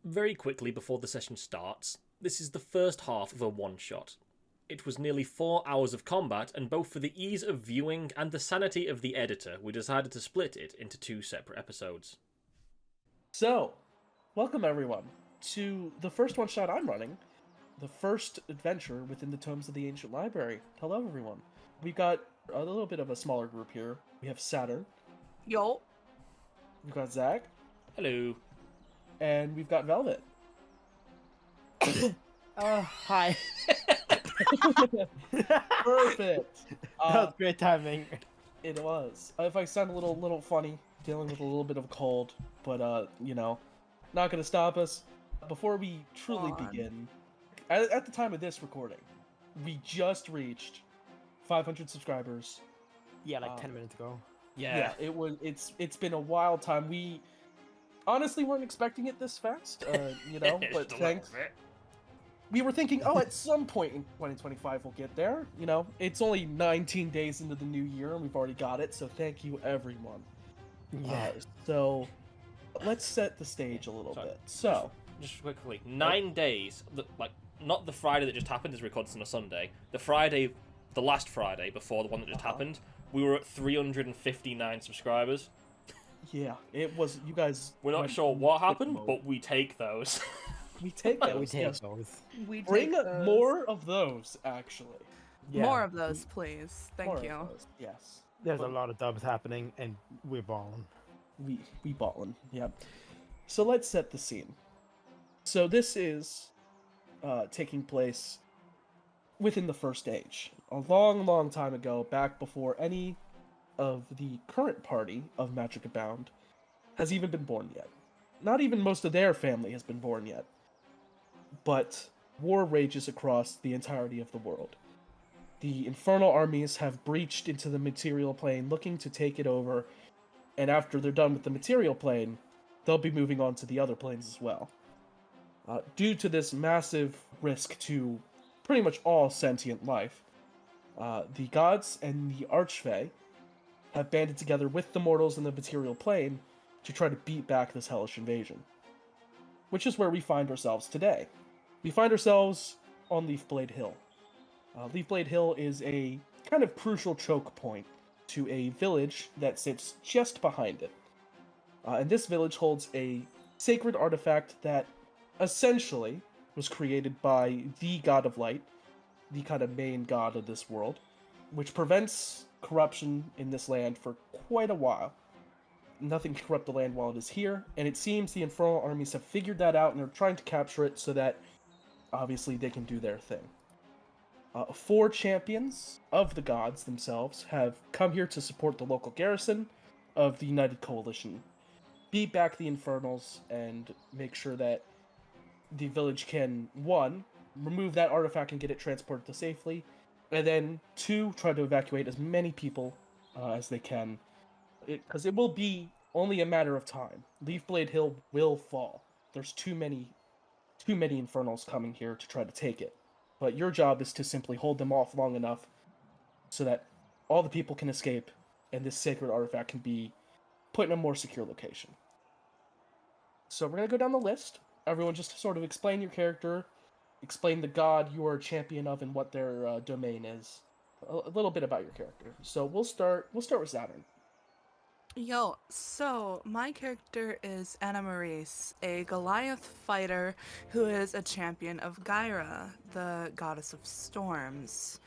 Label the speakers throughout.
Speaker 1: Very quickly before the session starts, this is the first half of a one-shot. It was nearly 4 hours of combat, and both for the ease of viewing and the sanity of the editor, we decided to split it into 2 separate episodes.
Speaker 2: So, welcome everyone to the first one-shot I'm running, the first adventure within the Tomes of the Ancient Library. Hello everyone. We've got a little bit of a smaller group here. We have Saturn.
Speaker 3: Yo.
Speaker 2: We've got Zach.
Speaker 1: Hello.
Speaker 2: And we've got Velvet.
Speaker 4: Hi.
Speaker 2: Perfect.
Speaker 4: That was great timing.
Speaker 2: It was. If I sound a little funny, dealing with a little bit of a cold, but not gonna stop us. Before we truly begin, at the time of this recording, we just reached 500 subscribers.
Speaker 4: Yeah, like 10 minutes ago.
Speaker 1: Yeah.
Speaker 2: It's been a wild time. We honestly weren't expecting it this fast, but thanks. We were thinking, at some point in 2025 we'll get there. It's only 19 days into the new year and we've already got it, so thank you everyone.
Speaker 4: Yeah.
Speaker 2: So let's set the stage a little bit. So,
Speaker 1: just quickly, 9 days, not the Friday that just happened, is recorded on a Sunday. The last Friday before the one that just happened, we were at 359 subscribers.
Speaker 2: Yeah, it was, you guys...
Speaker 1: We're not sure what happened, but we take those.
Speaker 2: We take those.
Speaker 4: We take those.
Speaker 2: Bring more of those, actually.
Speaker 4: Yeah.
Speaker 3: More of those, please. Thank you.
Speaker 2: Yes.
Speaker 4: There's a lot of dubs happening, and we're balling.
Speaker 2: We ballin', yeah. So let's set the scene. So this is taking place within the First Age. A long time ago, back before any of the current party of Magic Abound has even been born yet. Not even most of their family has been born yet. But war rages across the entirety of the world. The infernal armies have breached into the material plane, looking to take it over, and after they're done with the material plane, they'll be moving on to the other planes as well. Due to this massive risk to pretty much all sentient life, the gods and the Archfey have banded together with the mortals in the material plane to try to beat back this hellish invasion. Which is where we find ourselves today. We find ourselves on Leafblade Hill. Leafblade Hill is a kind of crucial choke point to a village that sits just behind it. And this village holds a sacred artifact that essentially was created by the God of Light, the kind of main god of this world, which prevents corruption in this land for quite a while. Nothing can corrupt the land while it is here, and it seems the infernal armies have figured that out and are trying to capture it so that, obviously, they can do their thing. 4 champions of the gods themselves have come here to support the local garrison of the United Coalition, beat back the infernals, and make sure that the village can, 1, remove that artifact and get it transported to safely, and then 2, try to evacuate as many people as they can, because it will be only a matter of time. Leafblade Hill will fall. There's too many infernals coming here to try to take it. But your job is to simply hold them off long enough so that all the people can escape and this sacred artifact can be put in a more secure location. So we're going to go down the list. Everyone just sort of explain your character, explain the god you are a champion of and what their domain is. A little bit about your character. So we'll start with Saturn.
Speaker 3: Yo, so my character is Anna Maurice, a Goliath fighter who is a champion of Gyra, the goddess of storms.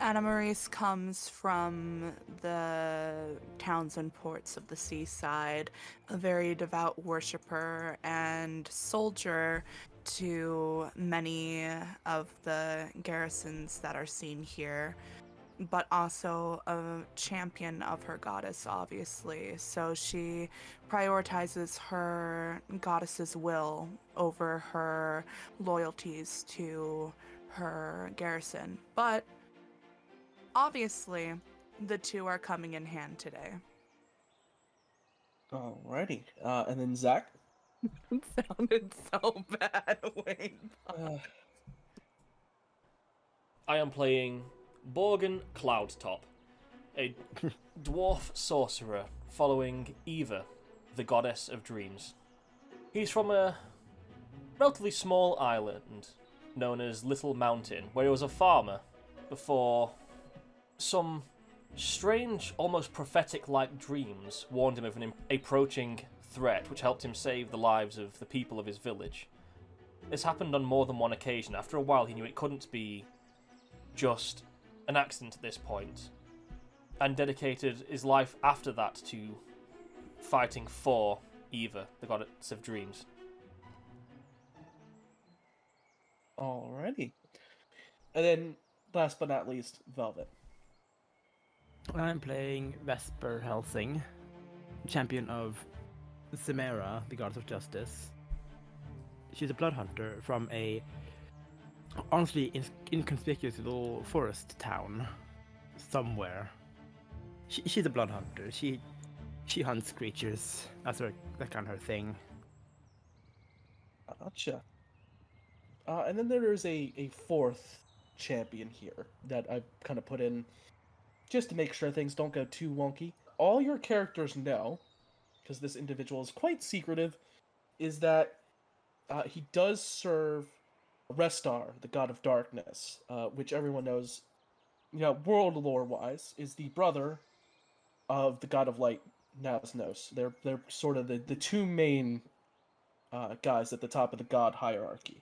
Speaker 3: Anna Maurice comes from the towns and ports of the seaside, a very devout worshiper and soldier to many of the garrisons that are seen here, but also a champion of her goddess, obviously. So she prioritizes her goddess's will over her loyalties to her garrison. But obviously, the two are coming in hand today.
Speaker 2: Alrighty. And then Zach?
Speaker 3: It sounded so bad. Wait.
Speaker 1: I am playing Borgen Cloudtop, a dwarf sorcerer following Eva, the goddess of dreams. He's from a relatively small island known as Little Mountain, where he was a farmer before some strange, almost prophetic-like dreams warned him of an approaching threat, which helped him save the lives of the people of his village. This happened on more than one occasion. After a while, he knew it couldn't be just an accident at this point, and dedicated his life after that to fighting for Eva, the goddess of dreams.
Speaker 2: Alrighty. And then, last but not least, Velvet.
Speaker 4: I'm playing Vesper Helsing, champion of Chimera, the goddess of justice. She's a blood hunter from a honestly inconspicuous little forest town somewhere. She's a blood hunter. She hunts creatures. That's that kind of her thing.
Speaker 2: Gotcha. And then there is a fourth champion here that I kind of put in just to make sure things don't go too wonky. All your characters know, because this individual is quite secretive, is that he does serve Restar, the god of darkness, which everyone knows, world lore-wise, is the brother of the god of light, Nasnos. They're sort of the two main guys at the top of the god hierarchy.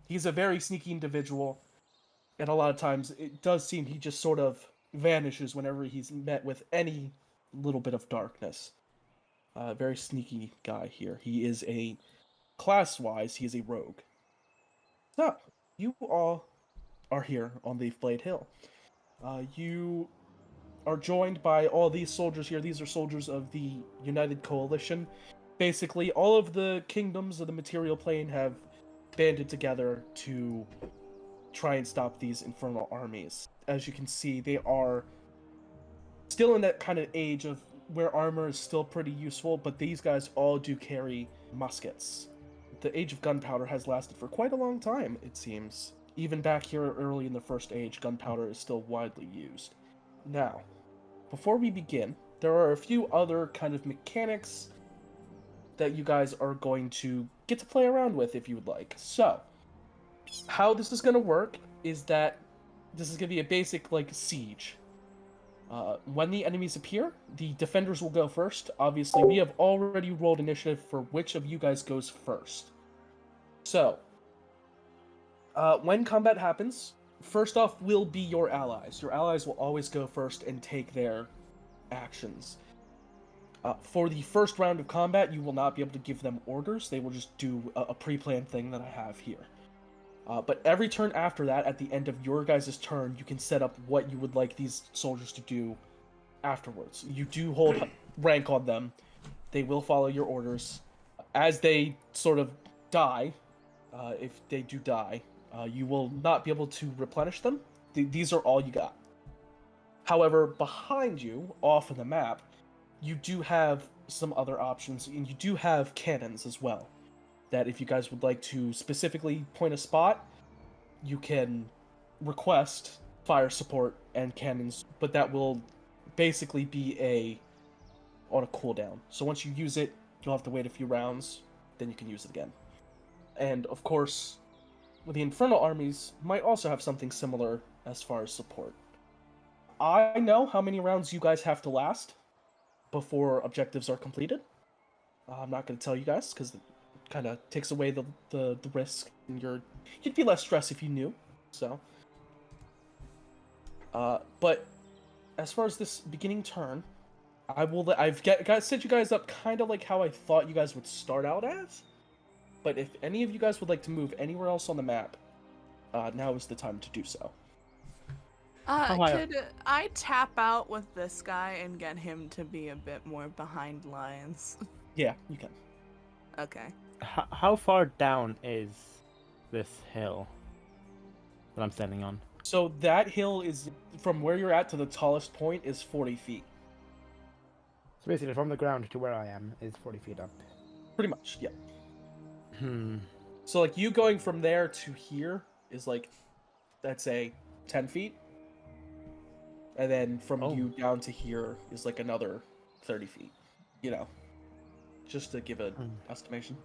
Speaker 2: He's a very sneaky individual, and a lot of times it does seem he just sort of vanishes whenever he's met with any little bit of darkness. Very sneaky guy here. He is class-wise, he is a rogue. So, you all are here on Leafblade Hill. You are joined by all these soldiers here. These are soldiers of the United Coalition. Basically, all of the kingdoms of the material plane have banded together to try and stop these infernal armies. As you can see, they are still in that kind of age of where armor is still pretty useful, but these guys all do carry muskets. The age of gunpowder has lasted for quite a long time, it seems. Even back here early in the First Age, gunpowder is still widely used. Now, before we begin, there are a few other kind of mechanics that you guys are going to get to play around with if you would like. So, how this is going to work is that this is going to be a basic, siege. When the enemies appear, the defenders will go first. Obviously, we have already rolled initiative for which of you guys goes first. So, when combat happens, first off will be your allies. Your allies will always go first and take their actions. For the first round of combat, you will not be able to give them orders. They will just do a pre-planned thing that I have here. But every turn after that, at the end of your guys' turn, you can set up what you would like these soldiers to do afterwards. You do hold rank on them. They will follow your orders. As they sort of die, if they do die, you will not be able to replenish them. These are all you got. However, behind you, off of the map, you do have some other options, and you do have cannons as well. That if you guys would like to specifically point a spot, you can request fire support and cannons, but that will basically be on a cooldown. So once you use it, you'll have to wait a few rounds, then you can use it again. And of course, the Infernal armies might also have something similar as far as support. I know how many rounds you guys have to last before objectives are completed. I'm not going to tell you guys, because kind of takes away the risk, and you'd be less stressed if you knew. So, but as far as this beginning turn, I've set you guys up kind of like how I thought you guys would start out as. But if any of you guys would like to move anywhere else on the map, now is the time to do so.
Speaker 3: Could I tap out with this guy and get him to be a bit more behind lines?
Speaker 2: Yeah, you can.
Speaker 3: Okay.
Speaker 4: How far down is this hill that I'm standing on?
Speaker 2: So that hill is, from where you're at to the tallest point, is 40 feet.
Speaker 4: So basically, from the ground to where I am is 40 feet up.
Speaker 2: Pretty much, yeah. So, you going from there to here is, let's say, 10 feet. And then from you down to here is, another 30 feet. Just to give an estimation.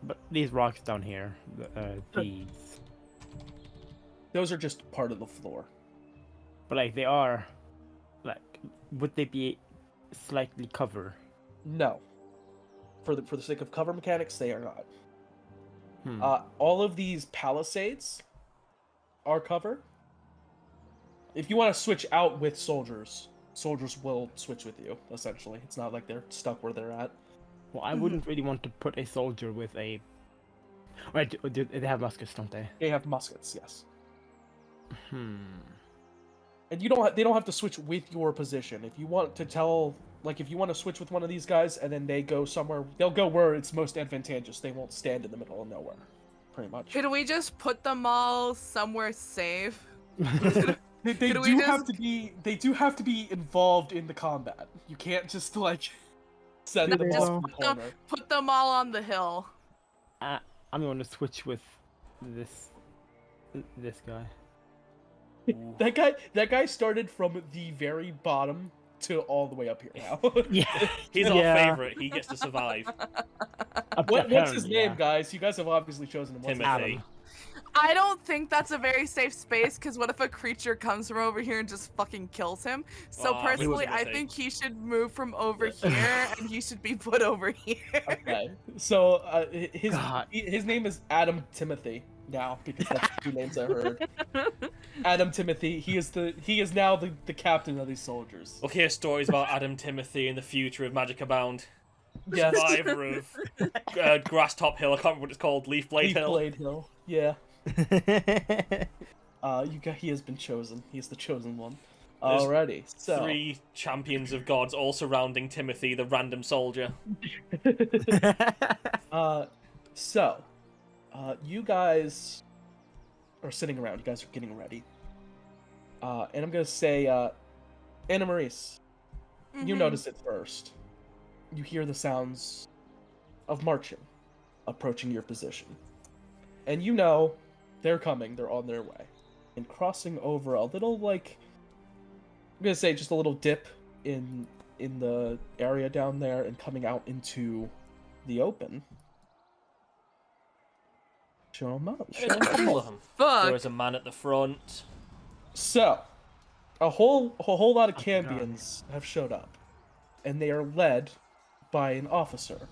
Speaker 4: But these rocks down here, these.
Speaker 2: Those are just part of the floor.
Speaker 4: But like they are, like, would they be slightly cover?
Speaker 2: No. For the sake of cover mechanics, they are not.
Speaker 4: Hmm.
Speaker 2: All of these palisades are cover. If you want to switch out with soldiers will switch with you, essentially. It's not like they're stuck where they're at.
Speaker 4: Well, I wouldn't really want to put a soldier with a. Right, they have muskets, don't they?
Speaker 2: They have muskets, yes.
Speaker 4: Hmm.
Speaker 2: And they don't have to switch with your position. If you want to if you want to switch with one of these guys and then they go somewhere, they'll go where it's most advantageous. They won't stand in the middle of nowhere, pretty much.
Speaker 3: Could we just put them all somewhere safe?
Speaker 2: They do have to be involved in the combat. You can't just send them
Speaker 3: just
Speaker 2: off in the corner.
Speaker 3: Put them all on the hill.
Speaker 4: I'm going to switch with this guy.
Speaker 2: That guy started from the very bottom to all the way up here now.
Speaker 4: Yeah,
Speaker 1: He's our favorite. He gets to survive.
Speaker 2: What's his name, guys? You guys have obviously chosen him. What's his
Speaker 1: Timothy.
Speaker 2: name?
Speaker 3: I don't think that's a very safe space, because what if a creature comes from over here and just fucking kills him? So
Speaker 1: Aw,
Speaker 3: personally, I
Speaker 1: Timothy.
Speaker 3: think he should move from over here, and he should be put over here.
Speaker 2: Okay. So his
Speaker 4: God.
Speaker 2: his name is Adam Timothy now, because that's the two names I heard. Adam Timothy. He is now the captain of these soldiers.
Speaker 1: We'll hear stories about Adam Timothy in the future of Magic Abound.
Speaker 2: Yes.
Speaker 1: Survivor of Grass Top Hill. I can't remember what it's called. Leaf Blade Hill.
Speaker 2: Blade Hill. Yeah. He has been chosen. He is the chosen one.
Speaker 1: There's
Speaker 2: Alrighty. So
Speaker 1: 3 champions of gods all surrounding Timothy, the random soldier.
Speaker 2: You guys are sitting around. You guys are getting ready. And I'm gonna say, Anna Maurice, you notice it first. You hear the sounds of marching approaching your position. And you know they're coming, they're on their way. And crossing over a little, I'm gonna say just a little dip in the area down there and coming out into the open. Show 'em up.
Speaker 1: There's a couple of them.
Speaker 3: Fuck.
Speaker 1: There is a man at the front.
Speaker 2: So, a whole lot of
Speaker 4: Oh,
Speaker 2: Cambions have showed up, and they are led by an officer.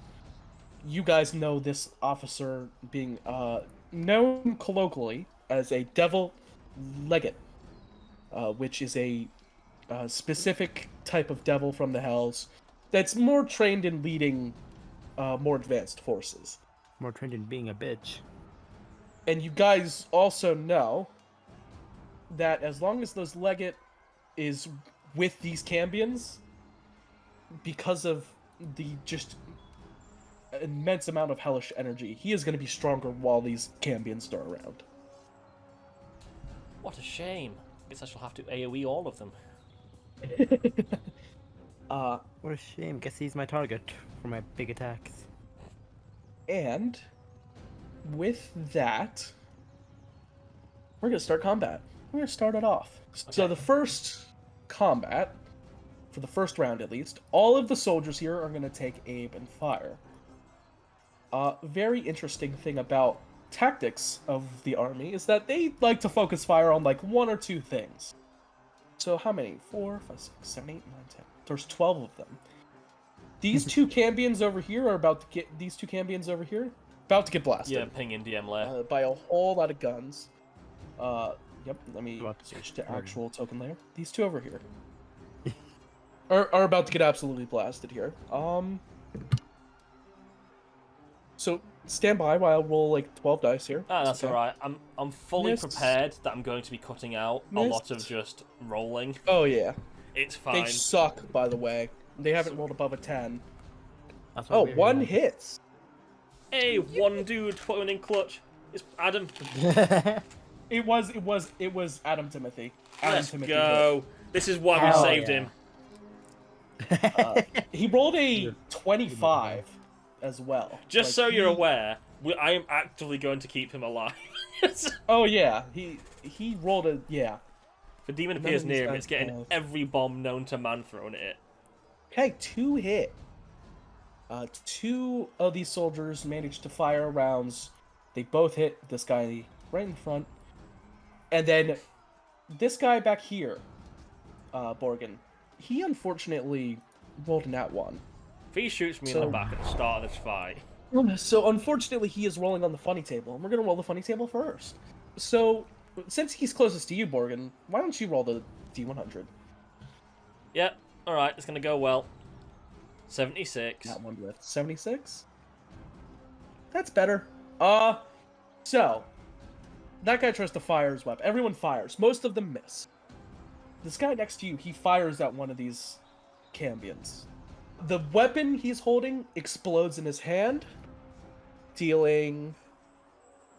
Speaker 2: You guys know this officer being known colloquially as a Devil Legate, which is a specific type of devil from the Hells that's more trained in leading more advanced forces.
Speaker 4: More trained in being a bitch.
Speaker 2: And you guys also know that as long as those Legate is with these Cambions, because of the just immense amount of hellish energy, he is going to be stronger while these Cambions are around.
Speaker 1: What a shame. Guess I shall have to AoE all of them.
Speaker 4: What a shame. Guess he's my target for my big attacks.
Speaker 2: And with that, we're going to start combat. We're going to start it off. So
Speaker 1: Okay.
Speaker 2: the first combat, for the first round at least, all of the soldiers here are going to take aim and fire. Very interesting thing about tactics of the army is that they like to focus fire on one or two things. So how many? 4, 5, 6, 7, 8, 9, 10. There's 12 of them. These two Cambions over here are about to get blasted.
Speaker 1: Yeah, ping in DM layer.
Speaker 2: By a whole lot of guns. Yep, let me
Speaker 4: About to
Speaker 2: switch
Speaker 4: get
Speaker 2: to actual token layer. These two over here are about to get absolutely blasted here. So stand by while I roll 12 dice here.
Speaker 1: Ah, that's
Speaker 2: Okay.
Speaker 1: alright. I'm fully
Speaker 2: Missed.
Speaker 1: prepared that I'm going to be cutting out a lot of
Speaker 2: Missed.
Speaker 1: just rolling.
Speaker 2: Oh yeah,
Speaker 1: It's
Speaker 2: they
Speaker 1: fine.
Speaker 2: suck. By the way, they haven't rolled above a 10.
Speaker 4: That's why
Speaker 2: Oh,
Speaker 4: we're
Speaker 2: one
Speaker 4: here.
Speaker 2: hits.
Speaker 1: Hey, one dude put one in clutch. It's Adam.
Speaker 2: It was Adam Timothy. Adam
Speaker 1: Let's
Speaker 2: Timothy
Speaker 1: go. This is why we
Speaker 4: Hell
Speaker 1: saved
Speaker 4: yeah.
Speaker 1: him.
Speaker 2: He rolled a 25 as well.
Speaker 1: Just
Speaker 2: Like,
Speaker 1: so you're
Speaker 2: he-
Speaker 1: aware, I am actively going to keep him alive.
Speaker 2: Oh yeah, he rolled a yeah.
Speaker 1: If a demon
Speaker 2: None
Speaker 1: appears
Speaker 2: of these
Speaker 1: near him,
Speaker 2: guys
Speaker 1: it's getting
Speaker 2: have-
Speaker 1: every bomb known to man thrown at it.
Speaker 2: Okay, 2 hit. Two of these soldiers managed to fire rounds. They both hit this guy right in front. And then this guy back here, Borgen, he unfortunately rolled an at one.
Speaker 1: If he shoots me in the back at the start of this fight...
Speaker 2: So unfortunately, he is rolling on the funny table, and we're going to roll the funny table first. So, since he's closest to you, Borgen, why don't you roll the D100?
Speaker 1: Yep, alright, it's going to go well. 76.
Speaker 2: That one with 76? That's better. So, that guy tries to fire his weapon. Everyone fires. Most of them miss. This guy next to you, he fires at one of these cambions. The weapon he's holding explodes in his hand, dealing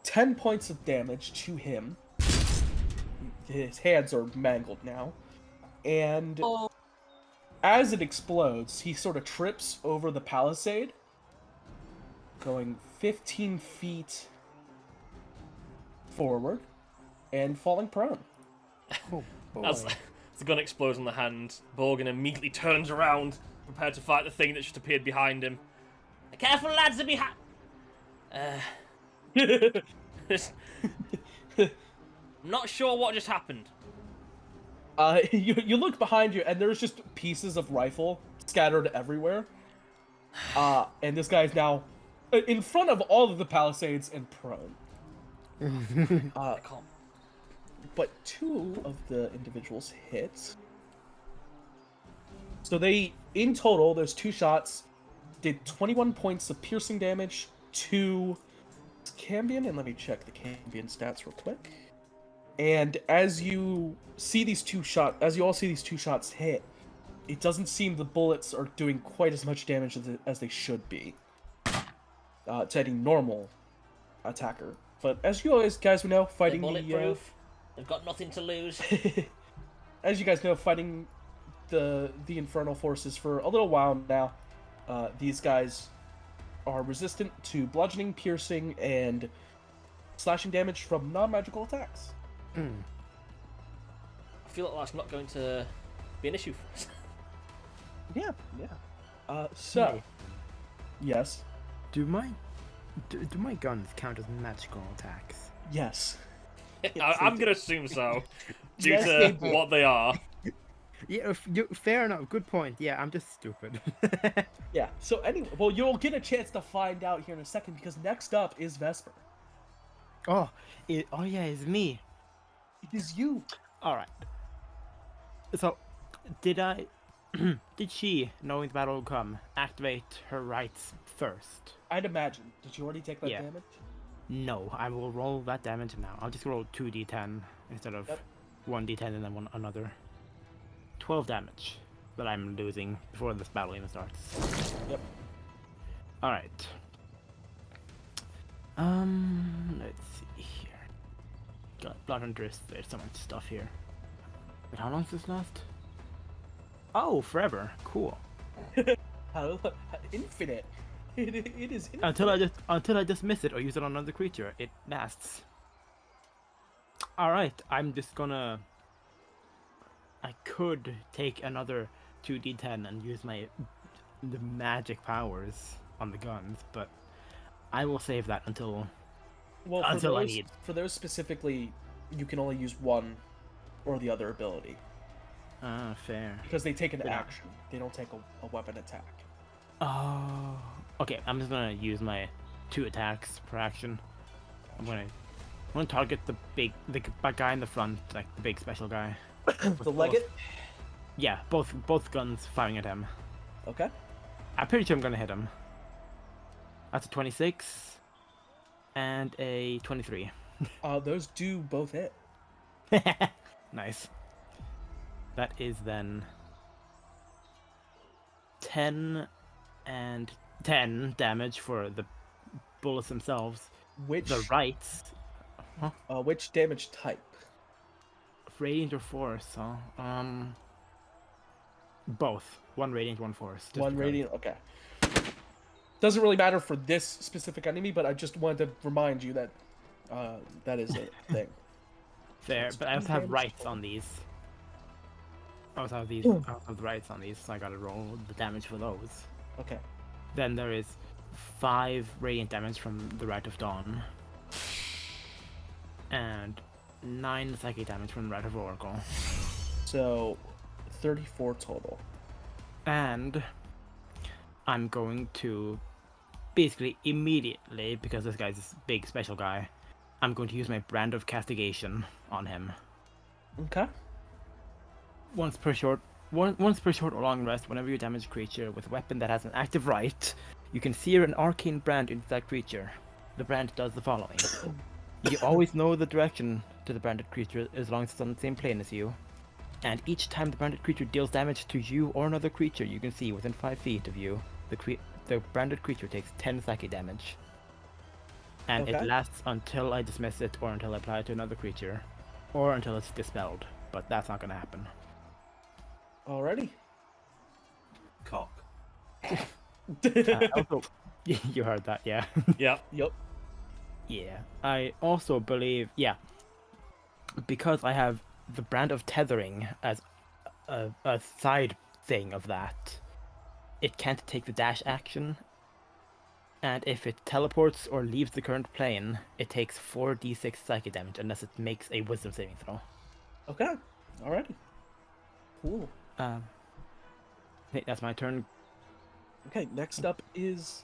Speaker 2: 10 points of damage to him. His hands are mangled now. And as it explodes, he sort of trips over the palisade, going 15 feet forward and falling prone.
Speaker 1: As the gun explodes in the hand, Borgen immediately turns around, prepared to fight the thing that just appeared behind him. Careful, lads, are behind. I'm not sure what just happened.
Speaker 2: You look behind you, and there's just pieces of rifle scattered everywhere. And this guy's now in front of all of the palisades and prone. But two of the individuals hit. So they, in total, there's 2 shots, did 21 points of piercing damage to Cambion, and let me check the Cambion stats real quick. And as you see these as you all see these 2 shots hit, it doesn't seem the bullets are doing quite as much damage as they should be to any normal attacker. But as you guys know, fighting
Speaker 1: bulletproof. They've got nothing to lose.
Speaker 2: As you guys know, fighting the infernal forces for a little while now, these guys are resistant to bludgeoning, piercing, and slashing damage from non-magical attacks.
Speaker 1: I feel like that's not going to be an issue for us.
Speaker 2: Yeah. So, yes.
Speaker 4: Do my guns count as magical attacks?
Speaker 2: Yes.
Speaker 1: I'm going to assume so, due
Speaker 2: Yes,
Speaker 1: to
Speaker 2: they do.
Speaker 1: what they are.
Speaker 4: Yeah, fair enough. Good point. Yeah, I'm just stupid.
Speaker 2: Yeah. So anyway, well, you'll get a chance to find out here in a second, because next up is Vesper.
Speaker 4: Oh yeah, it's me.
Speaker 2: It is you.
Speaker 4: All right. So, did she, knowing the battle will come, activate her rights first?
Speaker 2: I'd imagine. Did you already take that
Speaker 4: Yeah.
Speaker 2: damage?
Speaker 4: No, I will roll that damage now. I'll just roll 2d10 instead of
Speaker 2: Yep.
Speaker 4: 1d10 and then another. 12 damage that I'm losing before this battle even starts.
Speaker 2: Yep.
Speaker 4: Alright. Let's see here. Got Blood Hunters, there's so much stuff here. Wait, how long does this last? Oh, forever. Cool.
Speaker 2: Infinite. It is infinite.
Speaker 4: Until I just miss it or use it on another creature, it lasts. Alright, I'm just gonna... I could take another 2d10 and use the magic powers on the guns, but I will save that until
Speaker 2: Well,
Speaker 4: I
Speaker 2: for those specifically, you can only use one or the other ability.
Speaker 4: Ah, fair.
Speaker 2: Because they take an
Speaker 4: Yeah.
Speaker 2: action. They don't take a weapon attack.
Speaker 4: Oh. Okay, I'm just gonna use my 2 attacks per action. I'm gonna target the guy in the front, like the big special guy.
Speaker 2: The Legate?
Speaker 4: Yeah, both guns firing at him.
Speaker 2: Okay.
Speaker 4: I'm pretty sure I'm gonna hit him. That's a 26 and a 23.
Speaker 2: Those do both hit.
Speaker 4: Nice. That is then 10 and 10 damage for the bullets themselves.
Speaker 2: Which which damage type?
Speaker 4: Radiant or force, huh? Both. One radiant, one force. just
Speaker 2: One
Speaker 4: because.
Speaker 2: radiant. Okay. Doesn't really matter for this specific enemy, but I just wanted to remind you that that is a thing.
Speaker 4: Fair, but I also have rights on these. I also have the rights on these, so I gotta roll the damage for those.
Speaker 2: Okay.
Speaker 4: Then there is 5 radiant damage from the Rite of Dawn. And 9 psychic damage from the Rite of Oracle.
Speaker 2: So 34 total.
Speaker 4: And I'm going to basically immediately, because this guy's this big special guy, I'm going to use my Brand of Castigation on him.
Speaker 2: Okay.
Speaker 4: Once per short or long rest, whenever you damage a creature with a weapon that has an active right, you can sear an arcane brand into that creature. The brand does the following. You always know the direction to the branded creature as long as it's on the same plane as you. And each time the branded creature deals damage to you or another creature you can see within 5 feet of you, the branded creature takes 10 psychic damage. And
Speaker 2: Okay.
Speaker 4: it lasts until I dismiss it, or until I apply it to another creature, or until it's dispelled. But that's not going to happen.
Speaker 2: Alrighty.
Speaker 5: Cock.
Speaker 4: Also, you heard that, yeah.
Speaker 1: Yep.
Speaker 2: Yep.
Speaker 4: Yeah. I also believe, because I have the Brand of Tethering as a side thing of that, it can't take the dash action. And if it teleports or leaves the current plane, it takes 4d6 psychic damage unless it makes a wisdom saving throw.
Speaker 2: Okay. Alrighty. Cool.
Speaker 4: I think that's my turn.
Speaker 2: Okay, next up is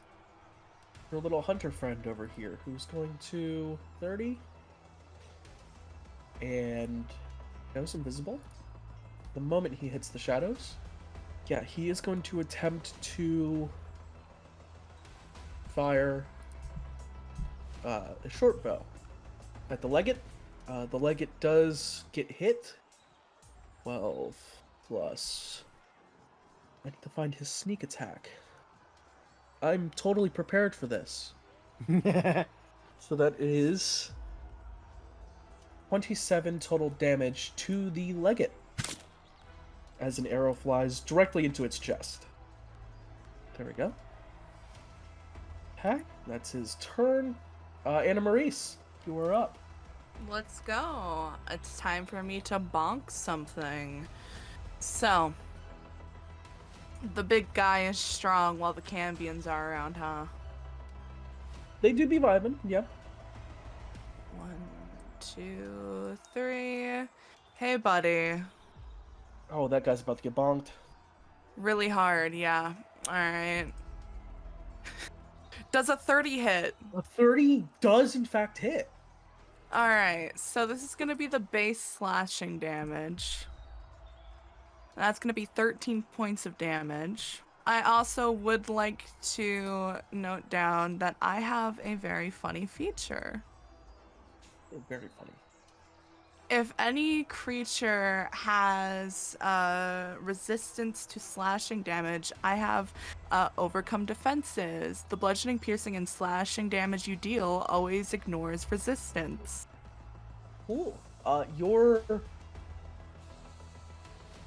Speaker 2: your little hunter friend over here, who's going to 30 and goes invisible. The moment he hits the shadows, he is going to attempt to fire a short bow at the legate. The legate does get hit. 12 plus. I need to find his sneak attack. I'm totally prepared for this. So that is 27 total damage to the legate as an arrow flies directly into its chest. There we go. Okay, that's his turn. Anna Maurice, you are up.
Speaker 3: Let's go. It's time for me to bonk something. So, the big guy is strong while the Cambions are around, huh?
Speaker 2: They do be vibing, yeah.
Speaker 3: 1, 2, 3. Hey, buddy.
Speaker 2: Oh, that guy's about to get bonked.
Speaker 3: Really hard, yeah. Alright. Does a 30 hit?
Speaker 2: A 30 does in fact hit.
Speaker 3: Alright, so this is gonna be the base slashing damage. That's gonna be 13 points of damage. I also would like to note down that I have a very funny feature.
Speaker 2: Very funny.
Speaker 3: If any creature has resistance to slashing damage, I have overcome defenses. The bludgeoning, piercing, and slashing damage you deal always ignores resistance.
Speaker 2: Cool.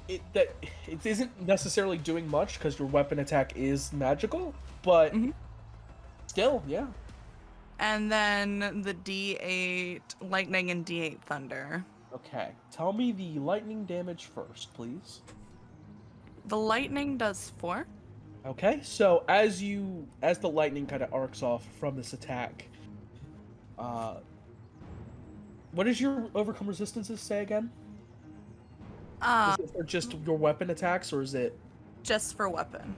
Speaker 2: It isn't necessarily doing much because your weapon attack is magical, but still, yeah.
Speaker 3: And then the D8 lightning and D8 thunder.
Speaker 2: Okay, tell me the lightning damage first, please.
Speaker 3: The lightning does 4.
Speaker 2: Okay, so as the lightning kind of arcs off from this attack, what does your overcome resistances say again? Is it for just your weapon attacks, or is it
Speaker 3: Just for weapon.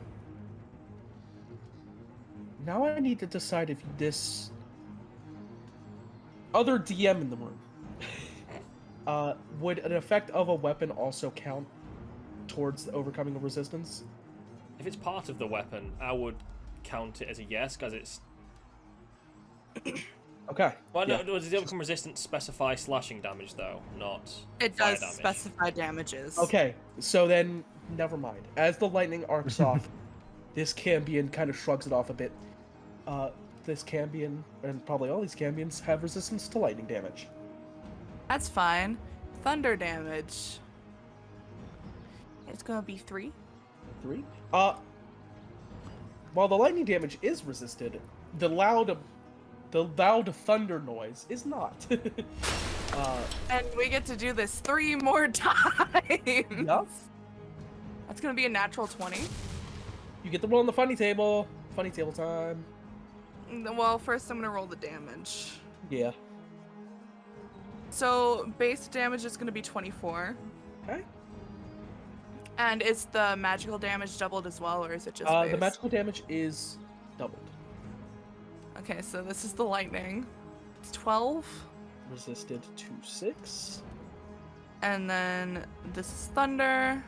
Speaker 2: now? I need to decide if this other DM in the room would an effect of a weapon also count towards the overcoming of resistance?
Speaker 1: If it's part of the weapon, I would count it as a yes, because it's...
Speaker 2: Okay.
Speaker 1: Well,
Speaker 2: yeah.
Speaker 1: no, does the overcome resistance specify slashing damage, though? Not
Speaker 3: It
Speaker 1: fire
Speaker 3: does
Speaker 1: damage?
Speaker 3: specify damages.
Speaker 2: Okay, so then never mind. As the lightning arcs off, this Cambion kind of shrugs it off a bit. This Cambion, and probably all these Cambions, have resistance to lightning damage.
Speaker 3: That's fine. Thunder damage. It's gonna be 3.
Speaker 2: 3. While the lightning damage is resisted, the loud thunder noise is not.
Speaker 3: And we get to do this 3 more times.
Speaker 2: Yep.
Speaker 3: That's gonna be a natural 20.
Speaker 2: You get the roll on the funny table. Funny table time.
Speaker 3: Well, first I'm gonna roll the damage.
Speaker 2: Yeah.
Speaker 3: So base damage is gonna be 24.
Speaker 2: Okay.
Speaker 3: And is the magical damage doubled as well, or is it just
Speaker 2: The
Speaker 3: base?
Speaker 2: magical damage is doubled.
Speaker 3: Okay, so this is the lightning. It's 12.
Speaker 2: Resisted to 6.
Speaker 3: And then this is thunder.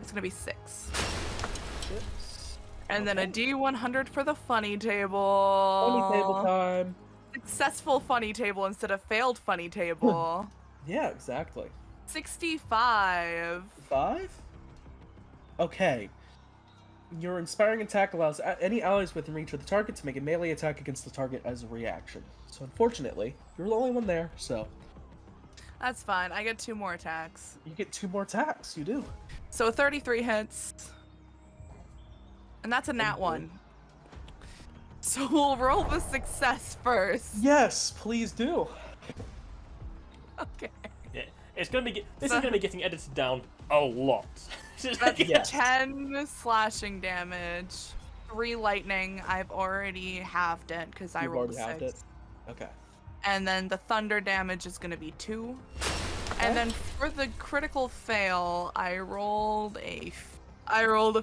Speaker 3: It's gonna be 6.
Speaker 2: 6.
Speaker 3: And then a
Speaker 2: Okay.
Speaker 3: D100 for the funny table.
Speaker 2: Funny table time.
Speaker 3: Successful funny table instead of failed funny table.
Speaker 2: Yeah, exactly.
Speaker 3: 65.
Speaker 2: 5? Okay. Your inspiring attack allows any allies within reach of the target to make a melee attack against the target as a reaction. So unfortunately, you're the only one there, so
Speaker 3: That's fine. I get 2 more attacks.
Speaker 2: you get 2 more attacks. You do.
Speaker 3: So 33 hits. And that's a nat 1. So we'll roll the success first.
Speaker 2: Yes, please do.
Speaker 3: Okay.
Speaker 1: Yeah, it's gonna be. This is gonna be getting edited down a lot.
Speaker 3: That's
Speaker 2: Yes.
Speaker 3: 10 slashing damage, 3 lightning. I've already halved it because I
Speaker 2: You've
Speaker 3: rolled a
Speaker 2: already halved
Speaker 3: 6.
Speaker 2: Okay.
Speaker 3: And then the thunder damage is gonna be 2. And then for the critical fail, I rolled a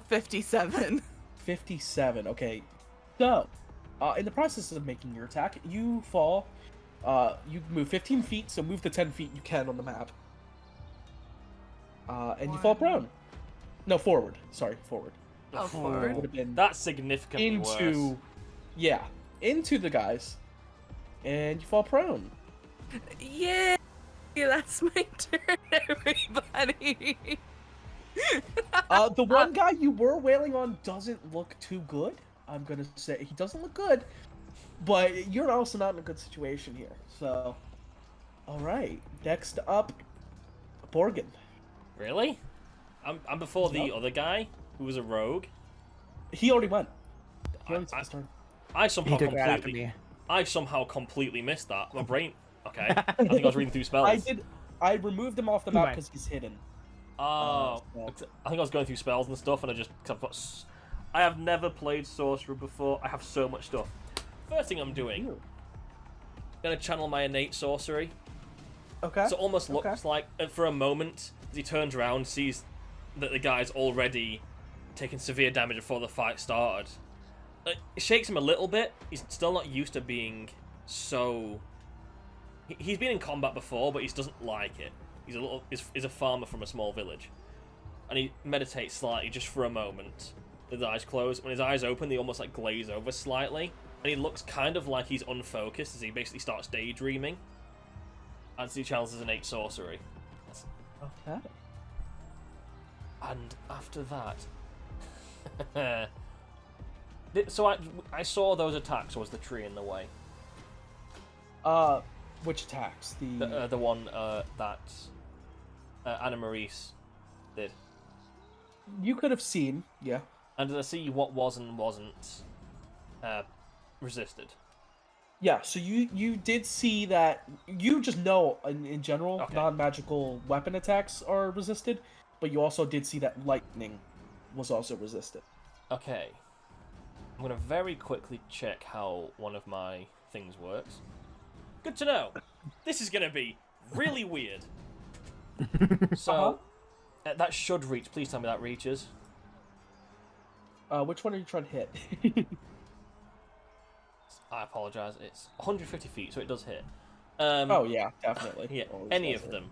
Speaker 3: 57.
Speaker 2: 57. Okay. So, in the process of making your attack, you fall. You move 15 feet, so move the 10 feet you can on the map. And you fall prone. No, forward. Sorry, forward.
Speaker 3: Oh,
Speaker 2: Would
Speaker 3: forward.
Speaker 2: have been
Speaker 1: That's significantly
Speaker 2: into,
Speaker 1: worse.
Speaker 2: yeah, into the guys, and you fall prone.
Speaker 3: Yeah, that's my turn, everybody.
Speaker 2: The one guy you were wailing on doesn't look too good. I'm gonna say he doesn't look good, but you're also not in a good situation here. So, all right, next up, Borgin.
Speaker 1: Really? I'm before the
Speaker 2: Yep.
Speaker 1: other guy who was a rogue.
Speaker 2: He already went. He
Speaker 1: I-
Speaker 2: already took his turn.
Speaker 1: I somehow
Speaker 4: He took that after
Speaker 1: completely.
Speaker 4: me.
Speaker 1: I somehow completely missed that. My brain. Okay. I think I was reading through spells.
Speaker 2: I removed him off the map
Speaker 4: Right.
Speaker 2: because he's hidden.
Speaker 1: Oh,
Speaker 2: yeah.
Speaker 1: I think I was going through spells and stuff, and cause I've got. I have never played sorcerer before. I have so much stuff. First thing I'm doing,
Speaker 2: Ew.
Speaker 1: gonna channel my innate sorcery.
Speaker 2: Okay.
Speaker 1: So it almost looks
Speaker 2: Okay.
Speaker 1: like, for a moment, as he turns around, sees that the guy's already taken severe damage before the fight started. It shakes him a little bit. He's still not used to being so. He's been in combat before, but he doesn't like it. He's a farmer from a small village, and he meditates slightly just for a moment. With his eyes closed. When his eyes open, they almost like glaze over slightly, and he looks kind of like he's unfocused as he basically starts daydreaming. As he channels his innate sorcery.
Speaker 2: Okay.
Speaker 1: And after that... So I saw those attacks, or was the tree in the way?
Speaker 2: Which attacks?
Speaker 1: The one that Anna Maurice did.
Speaker 2: You could have seen, yeah.
Speaker 1: And did I see what was and wasn't resisted?
Speaker 2: Yeah, so you did see that. You just know in general,
Speaker 1: Okay.
Speaker 2: non-magical weapon attacks are resisted, but you also did see that lightning was also resisted.
Speaker 1: Okay. I'm going to very quickly check how one of my things works. Good to know. This is going to be really weird. So, that should reach. Please tell me that reaches.
Speaker 2: Which one are you trying to hit?
Speaker 1: I apologise. It's 150 feet, so it does hit.
Speaker 2: Oh yeah, definitely.
Speaker 1: Yeah,
Speaker 2: Always
Speaker 1: any
Speaker 2: does
Speaker 1: of
Speaker 2: hit.
Speaker 1: them.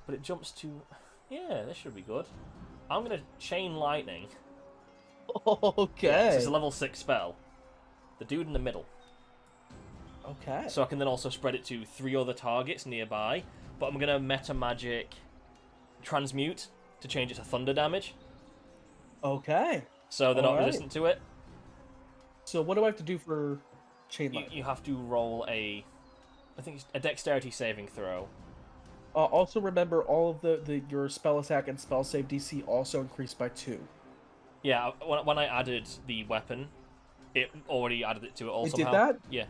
Speaker 1: But it jumps to... Yeah, this should be good. I'm going to chain lightning.
Speaker 2: Okay.
Speaker 1: This is a level 6 spell. The dude in the middle.
Speaker 2: Okay.
Speaker 1: So I can then also spread it to 3 other targets nearby. But I'm going to meta magic transmute to change it to thunder damage.
Speaker 2: Okay.
Speaker 1: So they're not
Speaker 2: Alright.
Speaker 1: resistant to it.
Speaker 2: So what do I have to do for chain lightning?
Speaker 1: You have to roll I think it's a dexterity saving throw.
Speaker 2: Also remember all of your spell attack and spell save DC also increased by 2.
Speaker 1: Yeah, when I added the weapon, it already added it to it all
Speaker 2: It
Speaker 1: somehow.
Speaker 2: did that?
Speaker 1: Yeah,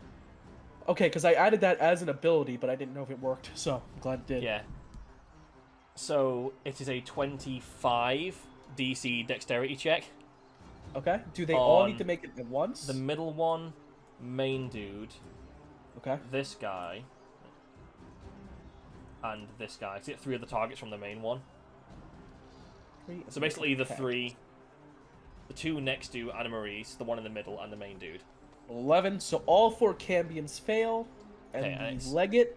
Speaker 2: Okay, because I added that as an ability, but I didn't know if it worked, so I'm glad it did.
Speaker 1: yeah. So it is a 25 DC dexterity check.
Speaker 2: Okay. Do they all need
Speaker 1: On
Speaker 2: to make it at once?
Speaker 1: The middle one, main dude,
Speaker 2: Okay.
Speaker 1: this guy, and this guy. So you get 3 of the targets from the main one. So basically the 3, the 2 next to Anna Marie's, the one in the middle, and the main dude.
Speaker 2: 11. So all 4 Cambions fail, and
Speaker 1: Okay,
Speaker 2: the
Speaker 1: nice.
Speaker 2: Legate,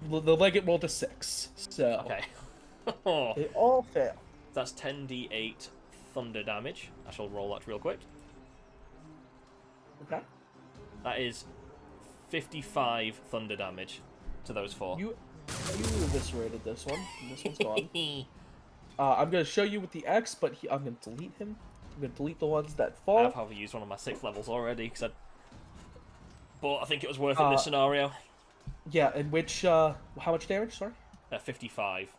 Speaker 2: the Legate rolled a 6. So
Speaker 1: Okay.
Speaker 2: they all fail.
Speaker 1: That's 10d8 thunder damage. I shall roll that real quick.
Speaker 2: Okay.
Speaker 1: That is 55 thunder damage to those 4.
Speaker 2: You eviscerated this one. And this one's gone. I'm gonna show you with the X, but I'm gonna delete him. I'm gonna delete the ones that fall.
Speaker 1: I've probably used one of my 6th levels already, but I think it was worth it in this scenario.
Speaker 2: Yeah, in which how much damage? Sorry.
Speaker 1: 55.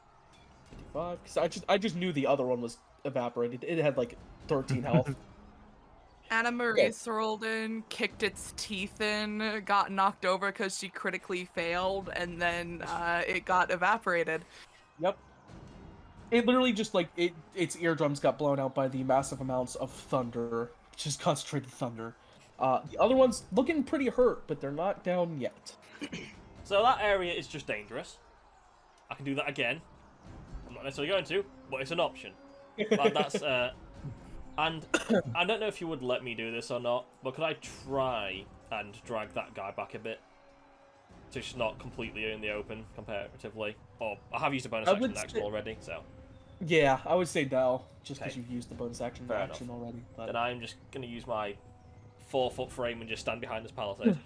Speaker 2: 55. Because I just knew the other one was evaporated. It had like 13 health.
Speaker 3: Anna Maurice rolled in, kicked its teeth in, got knocked over because she critically failed, and then it got evaporated.
Speaker 2: Yep. It literally just like its eardrums got blown out by the massive amounts of thunder, just concentrated thunder. The other one's looking pretty hurt, but they're not down yet.
Speaker 1: So that area is just dangerous. I can do that again. I'm not necessarily going to, but it's an option. That's and I don't know if you would let me do this or not, but could I try and drag that guy back a bit? So it's not completely in the open comparatively. Or I have used a bonus action next already, so.
Speaker 2: Yeah, I would say no, just because
Speaker 1: Okay.
Speaker 2: you've used the bonus action
Speaker 1: Fair
Speaker 2: already. But...
Speaker 1: Then I'm just going to use my 4-foot frame and just stand behind this palisade.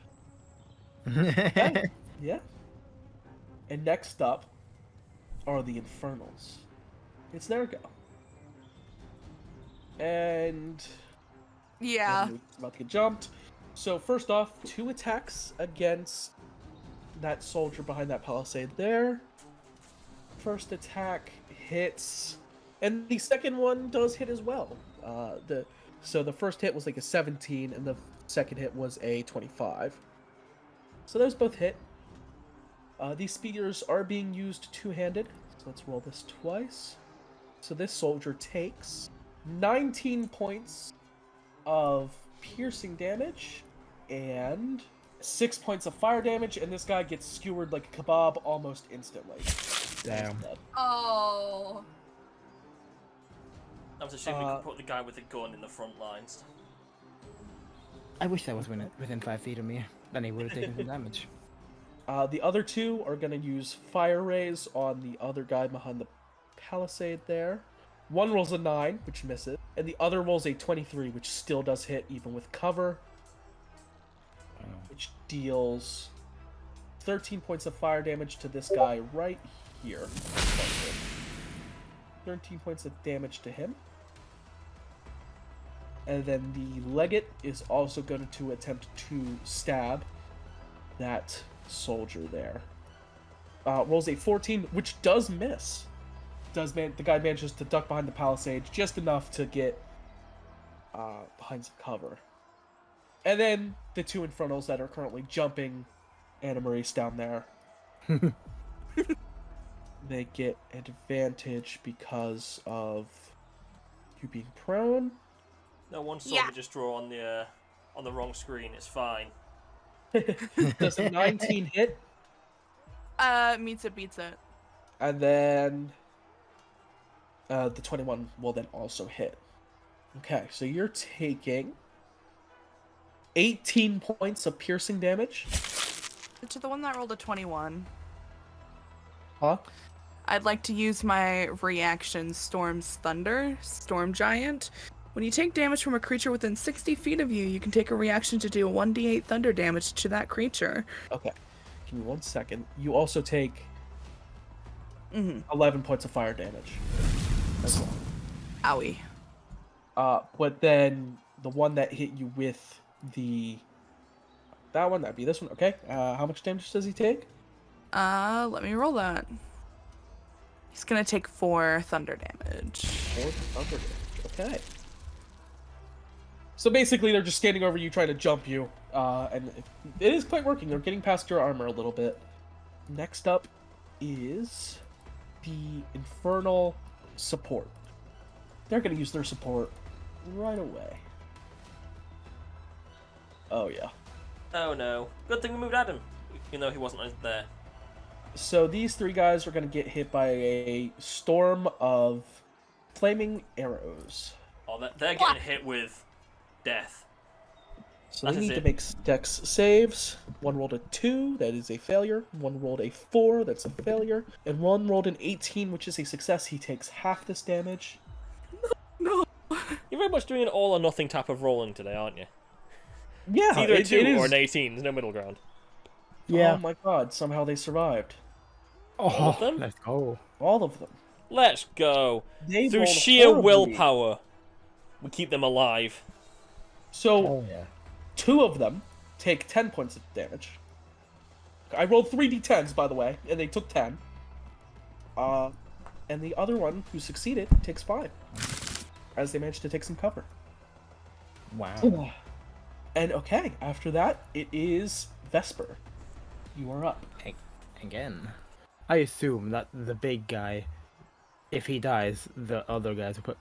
Speaker 2: Okay. Yeah. And next up are the Infernals. It's their go. And
Speaker 3: Yeah.
Speaker 2: it's about to get jumped. So first off, 2 attacks against that soldier behind that palisade there. First attack hits, and the second one does hit as well. So the first hit was like a 17, and the second hit was a 25. So those both hit. These spears are being used two-handed, so let's roll this twice. So this soldier takes 19 points of piercing damage and 6 points of fire damage, and this guy gets skewered like a kebab almost instantly.
Speaker 4: Damn.
Speaker 3: Oh.
Speaker 1: I was assuming we could put the guy with the gun in the front lines.
Speaker 4: I wish that was within 5 feet of me. Then he would have taken some damage.
Speaker 2: The other 2 are going to use fire rays on the other guy behind the palisade there. One rolls a 9, which misses, and the other rolls a 23, which still does hit even with cover, which deals 13 points of fire damage to this guy right here. 13 points of damage to him. And then the Legate is also going to attempt to stab that soldier there. Rolls a 14, which does miss. The guy manages to duck behind the palisade just enough to get behind some cover. And then the 2 Infernals that are currently jumping Anna Maurice down there. They get advantage because of you being prone.
Speaker 1: No, one soldier just draw on the wrong screen. It's fine.
Speaker 2: Does a 19 hit?
Speaker 3: Meets it, beats it.
Speaker 2: And then the 21 will then also hit. Okay, so you're taking 18 points of piercing damage.
Speaker 3: To the one that rolled a 21.
Speaker 2: Huh?
Speaker 3: I'd like to use my reaction Storm's Thunder, Storm Giant. When you take damage from a creature within 60 feet of you, you can take a reaction to do 1d8 thunder damage to that creature.
Speaker 2: Okay. Give me 1 second. You also take 11 points of fire damage as well.
Speaker 3: Owie.
Speaker 2: But then the one that hit you with that one, that'd be this one. Okay. How much damage does he take?
Speaker 3: Let me roll that. He's gonna take 4 thunder damage.
Speaker 2: 4 thunder damage. Okay. So basically, they're just standing over you, trying to jump you, and it is quite working. They're getting past your armor a little bit. Next up is the Infernal Support. They're going to use their support right away. Oh yeah.
Speaker 1: Oh no. Good thing we moved Adam, even though he wasn't there.
Speaker 2: So these three guys are going to get hit by a storm of flaming arrows.
Speaker 1: Oh, they're getting hit with death.
Speaker 2: So
Speaker 1: That
Speaker 2: they
Speaker 1: is
Speaker 2: need to
Speaker 1: it.
Speaker 2: make dex saves. One rolled a 2, that is a failure. One rolled a 4, that's a failure. And one rolled an 18, which is a success. He takes half this damage.
Speaker 3: No.
Speaker 1: You're very much doing an all or nothing type of rolling today, aren't you?
Speaker 2: Yeah,
Speaker 1: It's either a 2
Speaker 2: it
Speaker 1: or
Speaker 2: is.
Speaker 1: an 18. There's no middle ground.
Speaker 2: Oh my god, somehow they survived.
Speaker 1: All of them?
Speaker 4: Let's go.
Speaker 2: All of them.
Speaker 1: Let's go.
Speaker 2: They
Speaker 1: Through
Speaker 2: rolled
Speaker 1: sheer
Speaker 2: horribly.
Speaker 1: willpower, we keep them alive.
Speaker 2: So,
Speaker 4: yeah.
Speaker 2: 2 of them take 10 points of damage. I rolled 3d10s, by the way, and they took 10. And the other one, who succeeded, takes 5. As they managed to take some cover.
Speaker 4: Wow.
Speaker 2: And okay, after that, it is Vesper. You are up.
Speaker 4: Again. I assume that the big guy, if he dies, the other guys will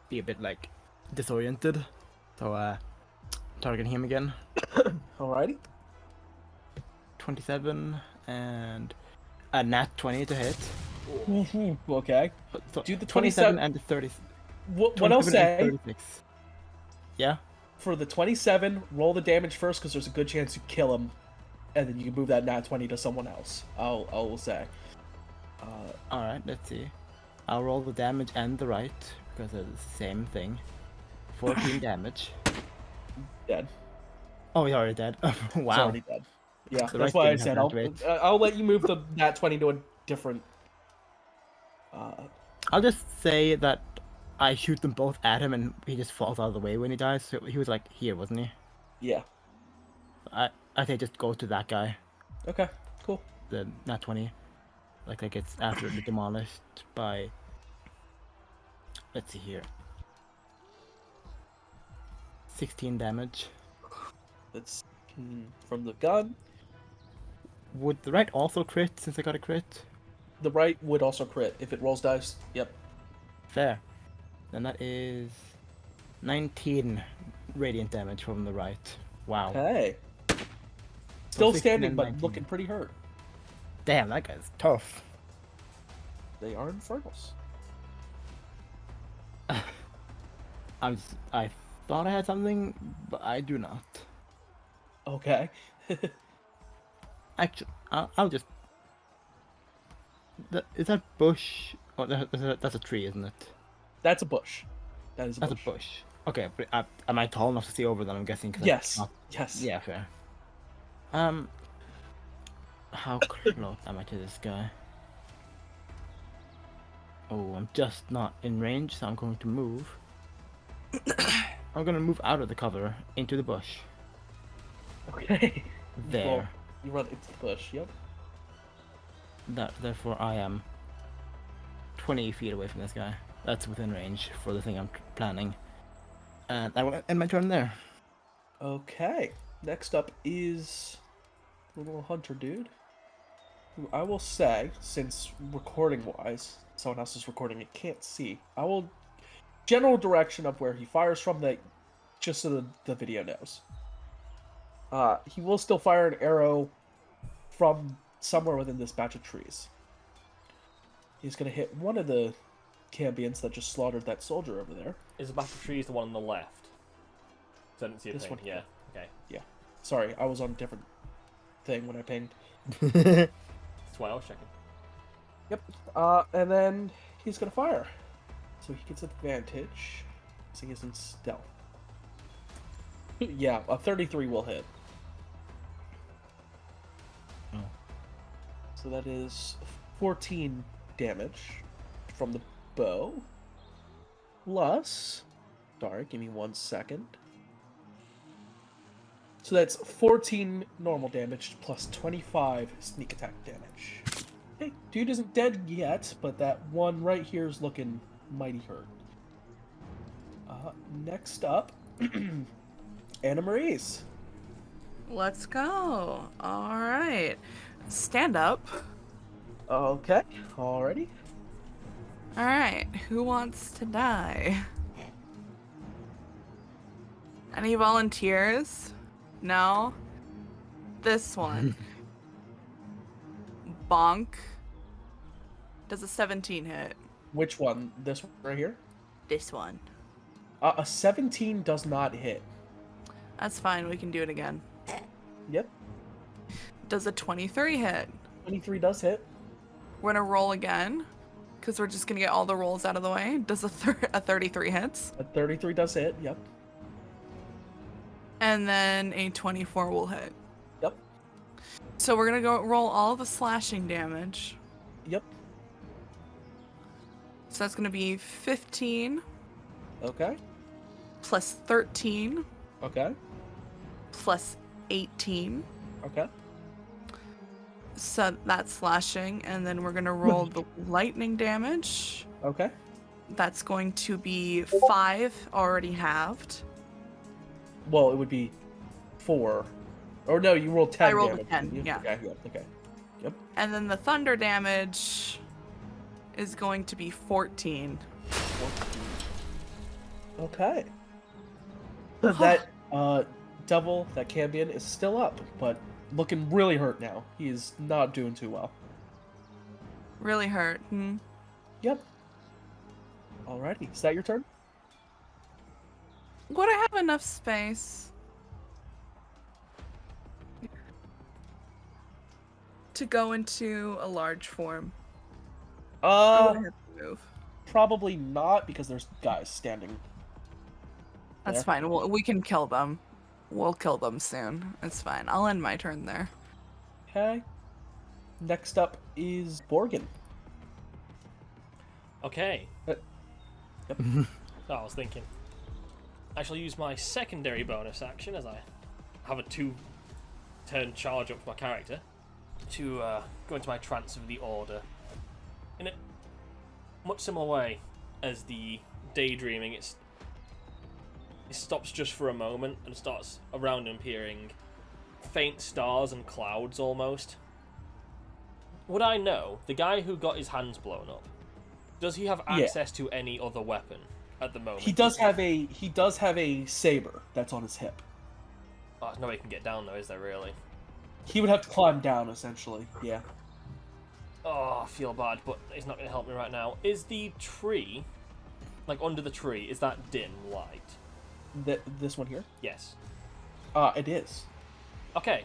Speaker 4: be a bit like disoriented. So targeting him again.
Speaker 2: Alrighty.
Speaker 4: 27 and a nat 20 to hit.
Speaker 2: Okay.
Speaker 4: So
Speaker 2: Do the
Speaker 4: 27
Speaker 2: 27
Speaker 4: and the 30.
Speaker 2: What I'll
Speaker 4: 27 and
Speaker 2: say,
Speaker 4: 36. Yeah.
Speaker 2: for the 27, roll the damage first, because there's a good chance you kill him. And then you can move that nat 20 to someone else. I'll say.
Speaker 4: Alright, let's see. I'll roll the damage and the right, because it's the same thing. 14 damage.
Speaker 2: Dead.
Speaker 4: Oh, he's already dead.
Speaker 2: It's
Speaker 4: Wow.
Speaker 2: already dead. Yeah,
Speaker 4: The
Speaker 2: that's
Speaker 4: right
Speaker 2: why I
Speaker 4: thing
Speaker 2: said
Speaker 4: has
Speaker 2: I'll let you move the nat 20 to a different...
Speaker 4: I'll just say that I shoot them both at him and he just falls out of the way when he dies. So he was like here, wasn't he?
Speaker 2: Yeah.
Speaker 4: I say just go to that guy,
Speaker 2: Okay, cool.
Speaker 4: the nat 20. Like it's absolutely demolished by. Let's see here. 16 damage.
Speaker 2: That's from the gun.
Speaker 4: Would the right also crit since I got a crit?
Speaker 2: The right would also crit if it rolls dice. Yep.
Speaker 4: Fair. Then that is 19 radiant damage from the right. Wow.
Speaker 2: Okay. Still
Speaker 4: 16
Speaker 2: standing,
Speaker 4: and
Speaker 2: but
Speaker 4: 19.
Speaker 2: looking pretty hurt.
Speaker 4: Damn, that guy's tough.
Speaker 2: They are infernals.
Speaker 4: I thought I had something, but I do not.
Speaker 2: Okay.
Speaker 4: Actually, I'll just. Is that bush? Oh, that's a tree, isn't it?
Speaker 2: That's a bush. That is a
Speaker 4: That's
Speaker 2: bush.
Speaker 4: a bush. Okay, but am I tall enough to see over them? I'm guessing. 'Cause
Speaker 2: Yes.
Speaker 4: I'm not-
Speaker 2: Yes.
Speaker 4: Yeah, fair. How close am I to this guy? Oh, I'm just not in range, so I'm going to move. I'm gonna move out of the cover into the bush.
Speaker 2: Okay.
Speaker 4: There.
Speaker 2: You run into the bush. Yep.
Speaker 4: Therefore, I am 20 feet away from this guy. That's within range for the thing I'm planning. And I will end my turn there.
Speaker 2: Okay. Next up is the little hunter dude. Who I will say, since recording-wise, someone else is recording it, can't see. I will general direction of where he fires from, that just so the video knows. He will still fire an arrow from somewhere within this batch of trees. He's gonna hit one of the Cambions that just slaughtered that soldier over there.
Speaker 1: Is the battle tree the one on the left? So I didn't see a
Speaker 2: This
Speaker 1: thing.
Speaker 2: one
Speaker 1: Yeah. Okay.
Speaker 2: Sorry, I was on a different thing when I pinged.
Speaker 1: That's why I was checking.
Speaker 2: Yep. And then he's gonna fire. So he gets advantage. So he's in stealth. Yeah, a 33 will hit.
Speaker 4: Oh.
Speaker 2: So that is 14 damage from the bow. Plus... Sorry, give me 1 second. So that's 14 normal damage plus 25 sneak attack damage. Hey, dude isn't dead yet, but that one right here is looking mighty hurt. Next up, Anna Marie's.
Speaker 3: Let's go. All right. Stand up.
Speaker 2: Okay, already.
Speaker 3: All right. Who wants to die? Any volunteers? No. This one. Bonk. Does a 17 hit?
Speaker 2: Which one? This one right here?
Speaker 3: This one.
Speaker 2: A 17 does not hit.
Speaker 3: That's fine. We can do it again.
Speaker 2: Yep.
Speaker 3: Does a 23 hit?
Speaker 2: 23 does hit.
Speaker 3: We're gonna roll again, because we're just gonna get all the rolls out of the way. Does a 33 hits?
Speaker 2: A 33 does hit. Yep.
Speaker 3: And then a 24 will hit.
Speaker 2: Yep.
Speaker 3: So we're gonna go roll all the slashing damage.
Speaker 2: Yep.
Speaker 3: So that's gonna be 15
Speaker 2: Okay.
Speaker 3: plus 13
Speaker 2: Okay.
Speaker 3: plus 18.
Speaker 2: Okay.
Speaker 3: So that's slashing, and then we're gonna roll the lightning damage.
Speaker 2: Okay.
Speaker 3: That's going to be 5, already halved.
Speaker 2: Well, it would be 4. Or no, you rolled 10
Speaker 3: I rolled a
Speaker 2: damage.
Speaker 3: 10,
Speaker 2: didn't you?
Speaker 3: yeah.
Speaker 2: Okay, yep, okay. Yep.
Speaker 3: And then the thunder damage is going to be 14.
Speaker 2: 14. Okay. That devil, that Cambion, is still up, but looking really hurt now. He is not doing too well.
Speaker 3: Really hurt.
Speaker 2: Yep. Alrighty. Is that your turn?
Speaker 3: Would I have enough space to go into a large form? Or would I have to move?
Speaker 2: Probably not, because there's guys standing.
Speaker 3: That's
Speaker 2: there.
Speaker 3: fine. We can kill them. We'll kill them soon. It's fine. I'll end my turn there.
Speaker 2: Okay. Next up is Borgin.
Speaker 1: Okay.
Speaker 2: Yep.
Speaker 1: Oh, I was thinking. I shall use my secondary bonus action as I have a 2-turn charge up for my character to go into my Trance of the Order. In a much similar way as the daydreaming, it stops just for a moment and starts around and appearing faint stars and clouds almost. Would I know, the guy who got his hands blown up, does he have access to any other weapon at the moment?
Speaker 2: He does have a saber that's on his hip.
Speaker 1: Oh, there's no way he can get down though, is there really?
Speaker 2: He would have to climb down, essentially. Yeah.
Speaker 1: Oh, I feel bad, but it's not going to help me right now. Is the tree, like under the tree, is that dim light?
Speaker 2: This one here?
Speaker 1: Yes.
Speaker 2: It is.
Speaker 1: Okay,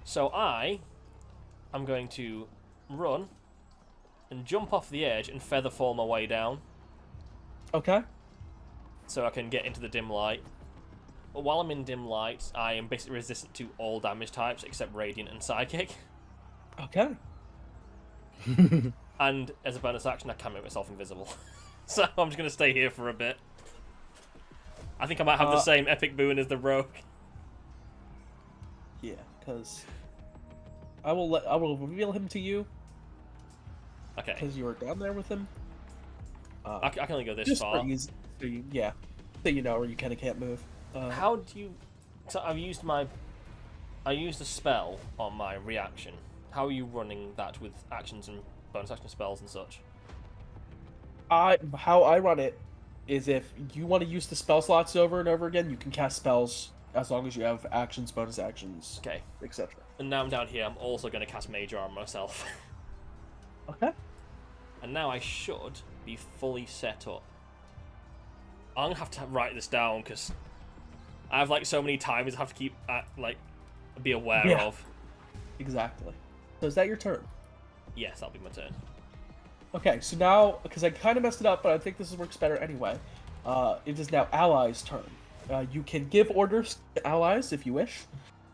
Speaker 1: so I'm going to run and jump off the edge and feather fall my way down
Speaker 2: Okay.
Speaker 1: so I can get into the dim light. But while I'm in dim light, I am basically resistant to all damage types except radiant and psychic.
Speaker 2: Okay.
Speaker 1: And as a bonus action, I can make myself invisible. So I'm just going to stay here for a bit. I think I might have the same epic boon as the rogue.
Speaker 2: Yeah, because I will reveal him to you
Speaker 1: Okay,
Speaker 2: because you were down there with him.
Speaker 1: I can only go this
Speaker 2: Just
Speaker 1: far.
Speaker 2: for ease, so you know, or you kind of can't move.
Speaker 1: How do you... So I used a spell on my reaction. How are you running that with actions and bonus action spells and such?
Speaker 2: How I run it is if you want to use the spell slots over and over again, you can cast spells as long as you have actions, bonus actions,
Speaker 1: Okay.
Speaker 2: etc.
Speaker 1: And now I'm down here, I'm also going to cast Mage Arm myself.
Speaker 2: Okay.
Speaker 1: And now I should be fully set up. I'm going to have to write this down because I have like so many times I have to keep be aware of.
Speaker 2: Exactly. So is that your turn?
Speaker 1: Yes, that'll be my turn.
Speaker 2: Okay, so now, because I kind of messed it up, but I think this works better anyway, it is now Allies' turn. You can give orders to Allies if you wish.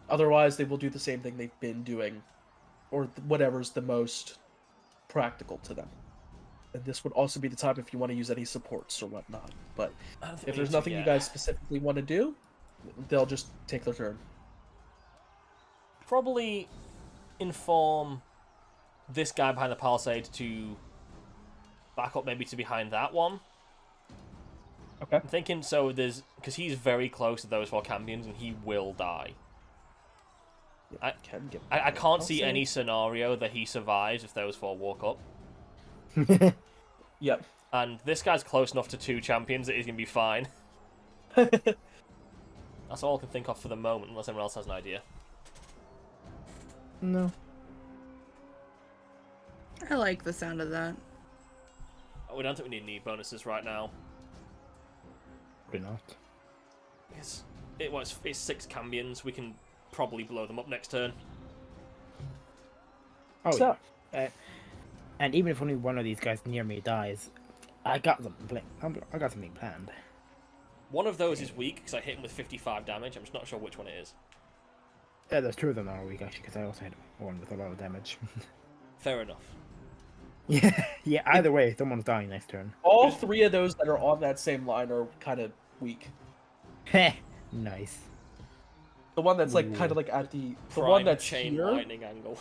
Speaker 2: Otherwise, they will do the same thing they've been doing, or whatever's the most practical to them. And this would also be the time if you want to use any supports or whatnot. But if there's nothing you guys specifically want to do, they'll just take their turn.
Speaker 1: Probably inform this guy behind the palisade to back up maybe to behind that one.
Speaker 2: Okay.
Speaker 1: I'm thinking so because he's very close to those 4 Cambions and he will die.
Speaker 2: Yeah,
Speaker 1: I can't see any scenario that he survives if those 4 walk up.
Speaker 2: Yep.
Speaker 1: And this guy's close enough to 2 champions that he's going to be fine. That's all I can think of for the moment, unless anyone else has an idea.
Speaker 4: No.
Speaker 3: I like the sound of that.
Speaker 1: We don't think we need bonuses right now.
Speaker 4: Probably not.
Speaker 1: It's 6 Cambions. We can probably blow them up next turn.
Speaker 4: Oh,
Speaker 2: So-
Speaker 4: yeah. And even if only one of these guys near me dies, I got something I got something planned.
Speaker 1: One of those is weak because I hit him with 55 damage. I'm just not sure which one it is.
Speaker 4: Yeah, there's 2 of them that are weak actually, because I also hit one with a lot of damage.
Speaker 1: Fair enough.
Speaker 4: yeah. Either way, someone's dying next turn.
Speaker 2: All 3 of those that are on that same line are kind of weak.
Speaker 4: Nice.
Speaker 2: The one that's like
Speaker 4: Ooh.
Speaker 2: kind of like at the
Speaker 1: Prime
Speaker 2: one that's
Speaker 1: chain
Speaker 2: here.
Speaker 1: lightning angle.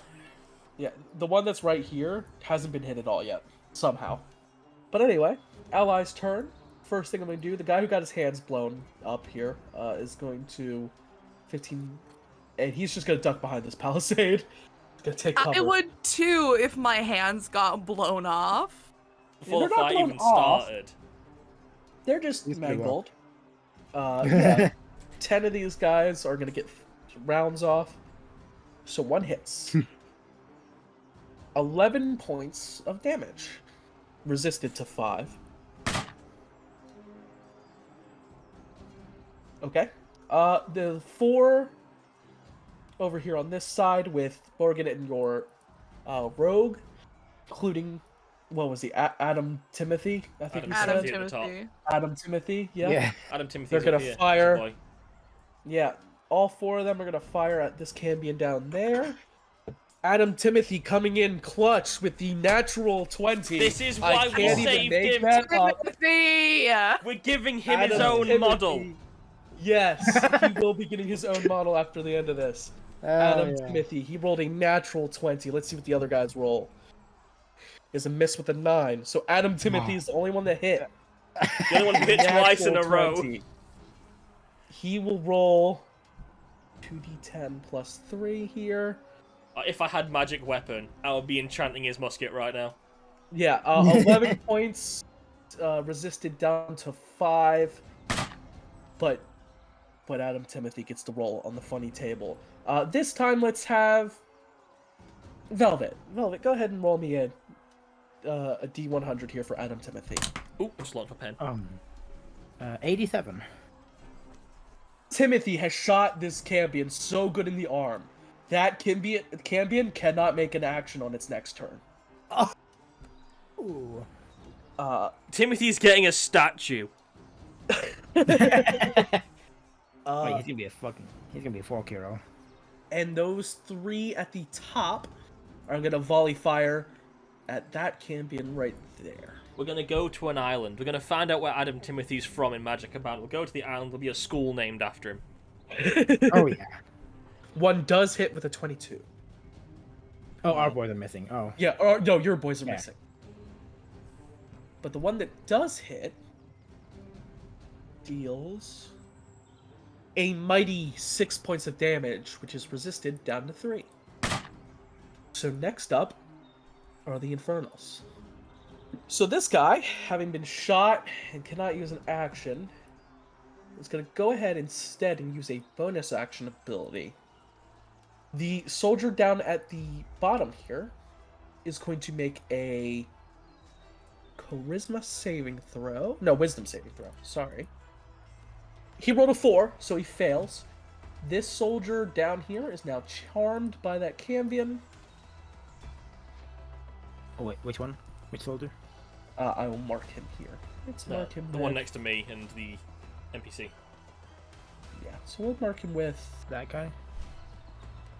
Speaker 2: Yeah, the one that's right here hasn't been hit at all yet, somehow. But anyway, ally's turn. First thing I'm going to do, the guy who got his hands blown up here is going to 15, and he's just going to duck behind this palisade. He's going to take cover.
Speaker 3: I would too if my hands got blown off.
Speaker 1: Before
Speaker 2: they're
Speaker 1: the
Speaker 2: not
Speaker 1: fight
Speaker 2: blown
Speaker 1: even
Speaker 2: off.
Speaker 1: started.
Speaker 2: They're just
Speaker 4: He's pretty
Speaker 2: mangled. Yeah. 10 of these guys are going to get rounds off. So 1 hits. 11 points of damage. Resisted to 5. Okay. The 4 over here on this side with Morgan and your rogue, including, what was he, Adam Timothy, I think you
Speaker 3: Adam
Speaker 1: Timothy
Speaker 2: said?
Speaker 1: at the top.
Speaker 3: Timothy.
Speaker 2: Adam Timothy, yeah.
Speaker 1: Adam Timothy.
Speaker 2: They're gonna
Speaker 1: here.
Speaker 2: fire.
Speaker 1: Good boy.
Speaker 2: Yeah, all 4 of them are going to fire at this Cambion down there. Adam Timothy coming in clutch with the natural 20.
Speaker 1: This is
Speaker 2: I
Speaker 1: why we
Speaker 2: can't even
Speaker 1: saved
Speaker 2: make
Speaker 1: him.
Speaker 2: that up.
Speaker 3: Timothy!
Speaker 1: We're giving him his
Speaker 2: Adam
Speaker 1: own
Speaker 2: Timothy.
Speaker 1: model.
Speaker 2: Yes, he will be getting his own model after the end of this. Adam Timothy, he rolled a natural 20. Let's see what the other guys roll. Is a miss with a 9. So Adam Timothy is the only one that hit.
Speaker 1: The only one who hit twice in a
Speaker 2: Natural
Speaker 1: row.
Speaker 2: 20. He will roll 2d10 plus 3 here.
Speaker 1: If I had magic weapon, I would be enchanting his musket right now.
Speaker 2: Yeah, 11 points resisted down to 5. But Adam Timothy gets to roll on the funny table. This time, let's have Velvet. Velvet, go ahead and roll me a D100 here for Adam Timothy.
Speaker 1: Ooh, just launched my pen.
Speaker 4: 87.
Speaker 2: Timothy has shot this Cambion so good in the arm. That Cambion cannot make an action on its next turn.
Speaker 4: Ooh.
Speaker 1: Timothy's getting a statue.
Speaker 4: Oh, he's gonna be a folk hero.
Speaker 2: And those 3 at the top are gonna volley fire at that Cambion right there.
Speaker 1: We're going to go to an island. We're going to find out where Adam Timothy's from in Magic Abound. We'll go to the island. There'll be a school named after him.
Speaker 4: Oh yeah.
Speaker 2: One does hit with a 22.
Speaker 4: Oh, our boys are missing. Oh.
Speaker 2: Yeah, or no, your boys are
Speaker 4: Yeah.
Speaker 2: missing. But the one that does hit deals a mighty 6 points of damage, which is resisted down to 3. So next up are the Infernals. So this guy, having been shot and cannot use an action, is going to go ahead instead and use a bonus action ability. The soldier down at the bottom here is going to make a charisma saving throw. No, wisdom saving throw. Sorry. He rolled a 4, so he fails. This soldier down here is now charmed by that Cambion.
Speaker 4: Oh wait, which one? Which soldier?
Speaker 2: I will mark him here. Let's mark him
Speaker 1: The
Speaker 2: with...
Speaker 1: one next to me and the NPC.
Speaker 2: Yeah, so we'll mark him with...
Speaker 4: That guy?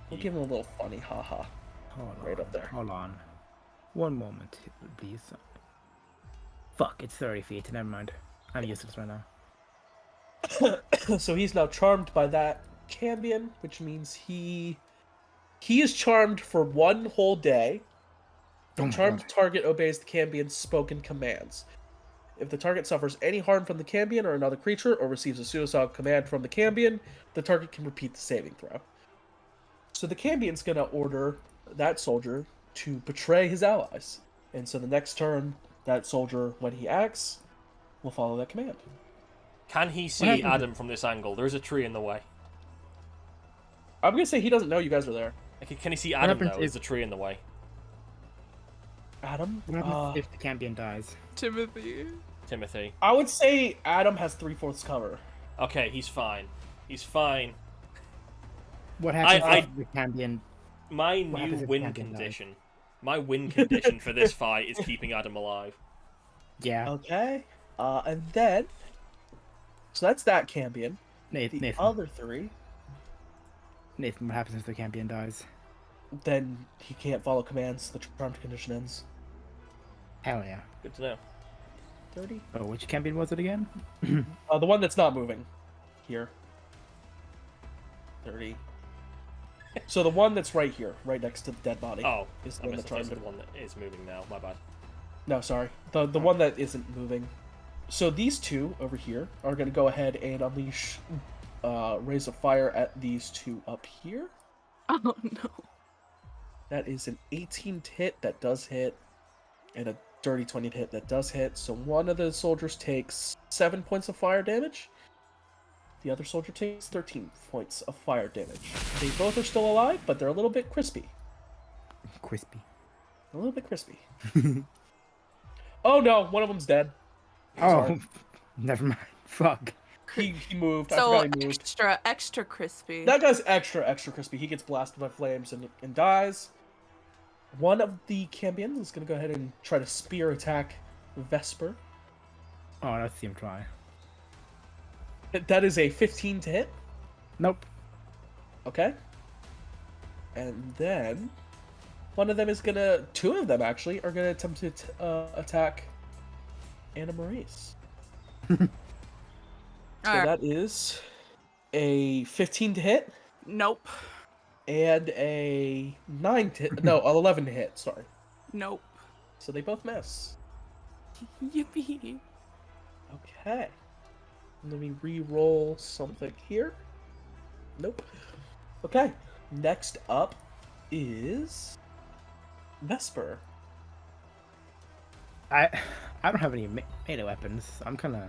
Speaker 2: We'll give him a little funny haha.
Speaker 4: Hold on.
Speaker 2: Right up there.
Speaker 4: Hold on. One moment, please. Fuck, it's 30 feet. Never mind. I'm useless right now.
Speaker 2: So he's now charmed by that Cambion, which means he is charmed for 1 whole day. The
Speaker 4: Oh my
Speaker 2: charmed
Speaker 4: God.
Speaker 2: target obeys the Cambion's spoken commands. If the target suffers any harm from the Cambion or another creature, or receives a suicidal command from the Cambion, the target can repeat the saving throw. So the Cambion's going to order that soldier to betray his allies. And so the next turn, that soldier, when he acts, will follow that command.
Speaker 1: Can he see
Speaker 4: happened?
Speaker 1: Adam from this angle? There is a tree in the way.
Speaker 2: I'm gonna say he doesn't know you guys are there.
Speaker 1: Okay, can he see Adam,
Speaker 4: happens
Speaker 1: though?
Speaker 4: if-
Speaker 1: There's a tree in the way.
Speaker 2: Adam?
Speaker 4: What happens if the champion dies?
Speaker 3: Timothy.
Speaker 1: Timothy.
Speaker 2: I would say Adam has 3/4 cover.
Speaker 1: Okay, he's fine. He's fine.
Speaker 4: What happens
Speaker 1: I-
Speaker 4: if the champion?
Speaker 1: My
Speaker 4: What happens
Speaker 1: new
Speaker 4: if the
Speaker 1: win
Speaker 4: champion dies?
Speaker 1: condition. My win condition for this fight is keeping Adam alive.
Speaker 4: Yeah,
Speaker 2: Okay. And then... So that's that champion.
Speaker 4: Nathan.
Speaker 2: The other three,
Speaker 4: Nathan, what happens if the champion dies?
Speaker 2: then he can't follow commands. The charmed condition ends.
Speaker 4: Hell yeah.
Speaker 1: Good to know.
Speaker 2: 30?
Speaker 4: Oh, which champion was it again?
Speaker 2: The one that's not moving. Here. 30. So the one that's right here, right next to the dead body.
Speaker 1: Oh,
Speaker 2: is the
Speaker 1: I
Speaker 2: one
Speaker 1: missed
Speaker 2: that's
Speaker 1: the
Speaker 2: charmed.
Speaker 1: one that is moving now. My bad.
Speaker 2: No, sorry. The one that isn't moving. So these two over here are going to go ahead and unleash Rays of Fire at these two up here.
Speaker 3: Oh no.
Speaker 2: That is an 18 to hit that does hit, and a dirty 20 to hit that does hit. So one of the soldiers takes 7 points of fire damage. The other soldier takes 13 points of fire damage. They both are still alive, but they're a little bit crispy.
Speaker 4: Crispy.
Speaker 2: A little bit crispy. Oh no, one of them's dead.
Speaker 4: Oh,
Speaker 2: Sorry.
Speaker 4: never mind. Fuck.
Speaker 2: He moved. I
Speaker 3: So
Speaker 2: forgot he moved.
Speaker 3: extra crispy.
Speaker 2: That guy's extra crispy. He gets blasted by flames and dies. One of the champions is going to go ahead and try to spear attack Vesper.
Speaker 4: Oh, let's see him try.
Speaker 2: That is a 15 to hit.
Speaker 4: Nope.
Speaker 2: Okay. And then one of them is going to... Two of them, actually, are going to attempt to attack Anna Maurice. So
Speaker 3: Alright.
Speaker 2: that is a 15 to hit.
Speaker 3: Nope.
Speaker 2: And a 9 to hit. No, an 11 to hit, sorry.
Speaker 3: Nope.
Speaker 2: So they both miss.
Speaker 3: Yippee.
Speaker 2: Okay. Let me re-roll something here. Nope. Okay. Next up is Vesper.
Speaker 4: I don't have any melee weapons. I'm kind of.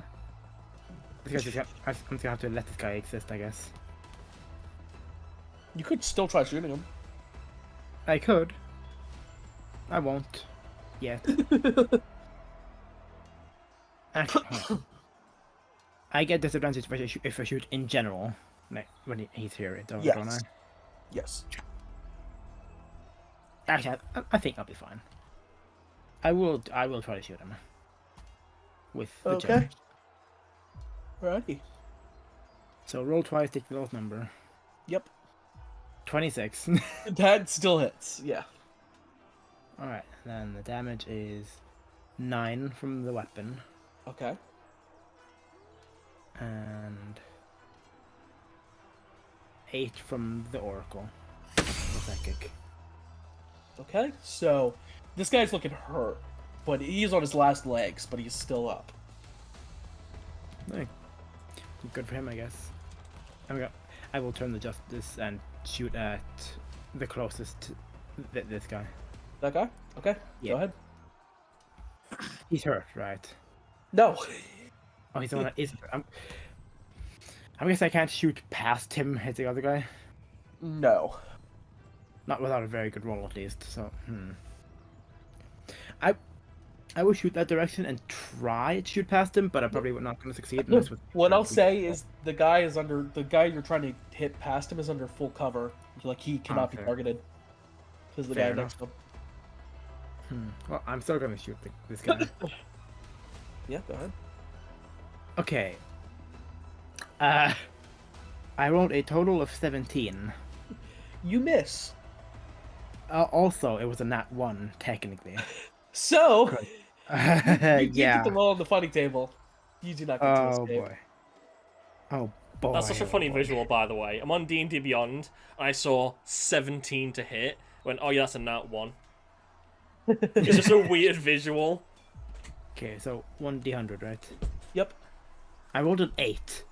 Speaker 4: I'm just gonna have to let this guy exist, I guess.
Speaker 2: You could still try shooting him.
Speaker 4: I could. I won't. Yet. Actually, hold on. I get disadvantage if I shoot in general. Like, when he's here, don't I?
Speaker 2: Yes. Yes.
Speaker 4: Actually, I think I'll be fine. I will try to shoot him. With the
Speaker 2: Okay.
Speaker 4: charge.
Speaker 2: Alrighty.
Speaker 4: So roll twice, take the lowest number.
Speaker 2: Yep.
Speaker 4: 26.
Speaker 2: That still hits. Yeah.
Speaker 4: Alright, then the damage is 9 from the weapon.
Speaker 2: Okay.
Speaker 4: And 8 from the oracle. The psychic.
Speaker 2: Okay. So this guy's looking hurt, but he's on his last legs, but he's still up.
Speaker 4: Hey, good for him, I guess. I will turn the justice and shoot at the closest to this guy.
Speaker 2: That guy? Okay.
Speaker 4: Yeah.
Speaker 2: Go ahead.
Speaker 4: He's hurt, right?
Speaker 2: No.
Speaker 4: Oh, he's the one that is. I guess I can't shoot past him, hit the other guy.
Speaker 2: No.
Speaker 4: Not without a very good roll, at least. So, I will shoot that direction and try to shoot past him, but I'm probably not going to succeed. Unless with
Speaker 2: What I'll say is the guy you're trying to hit past him is under full cover. Like he cannot be
Speaker 4: Okay.
Speaker 2: targeted. Because the
Speaker 4: Fair
Speaker 2: guy
Speaker 4: enough.
Speaker 2: next to him.
Speaker 4: Well, I'm still going to shoot this guy.
Speaker 2: Yeah, go ahead.
Speaker 4: Okay. I rolled a total of 17.
Speaker 2: You miss.
Speaker 4: Also, it was a nat 1, technically.
Speaker 2: So you
Speaker 4: Yeah.
Speaker 2: get the roll on the funny table. You do not get to
Speaker 4: Oh
Speaker 2: escape.
Speaker 4: boy. Oh boy.
Speaker 1: That's such a
Speaker 4: oh,
Speaker 1: funny
Speaker 4: boy.
Speaker 1: visual, by the way. I'm on D&D Beyond. I saw 17 to hit. Went, oh yeah, that's a nat 1. It's just a weird visual.
Speaker 4: Okay, so 1d100, right?
Speaker 2: Yep.
Speaker 4: I rolled an 8.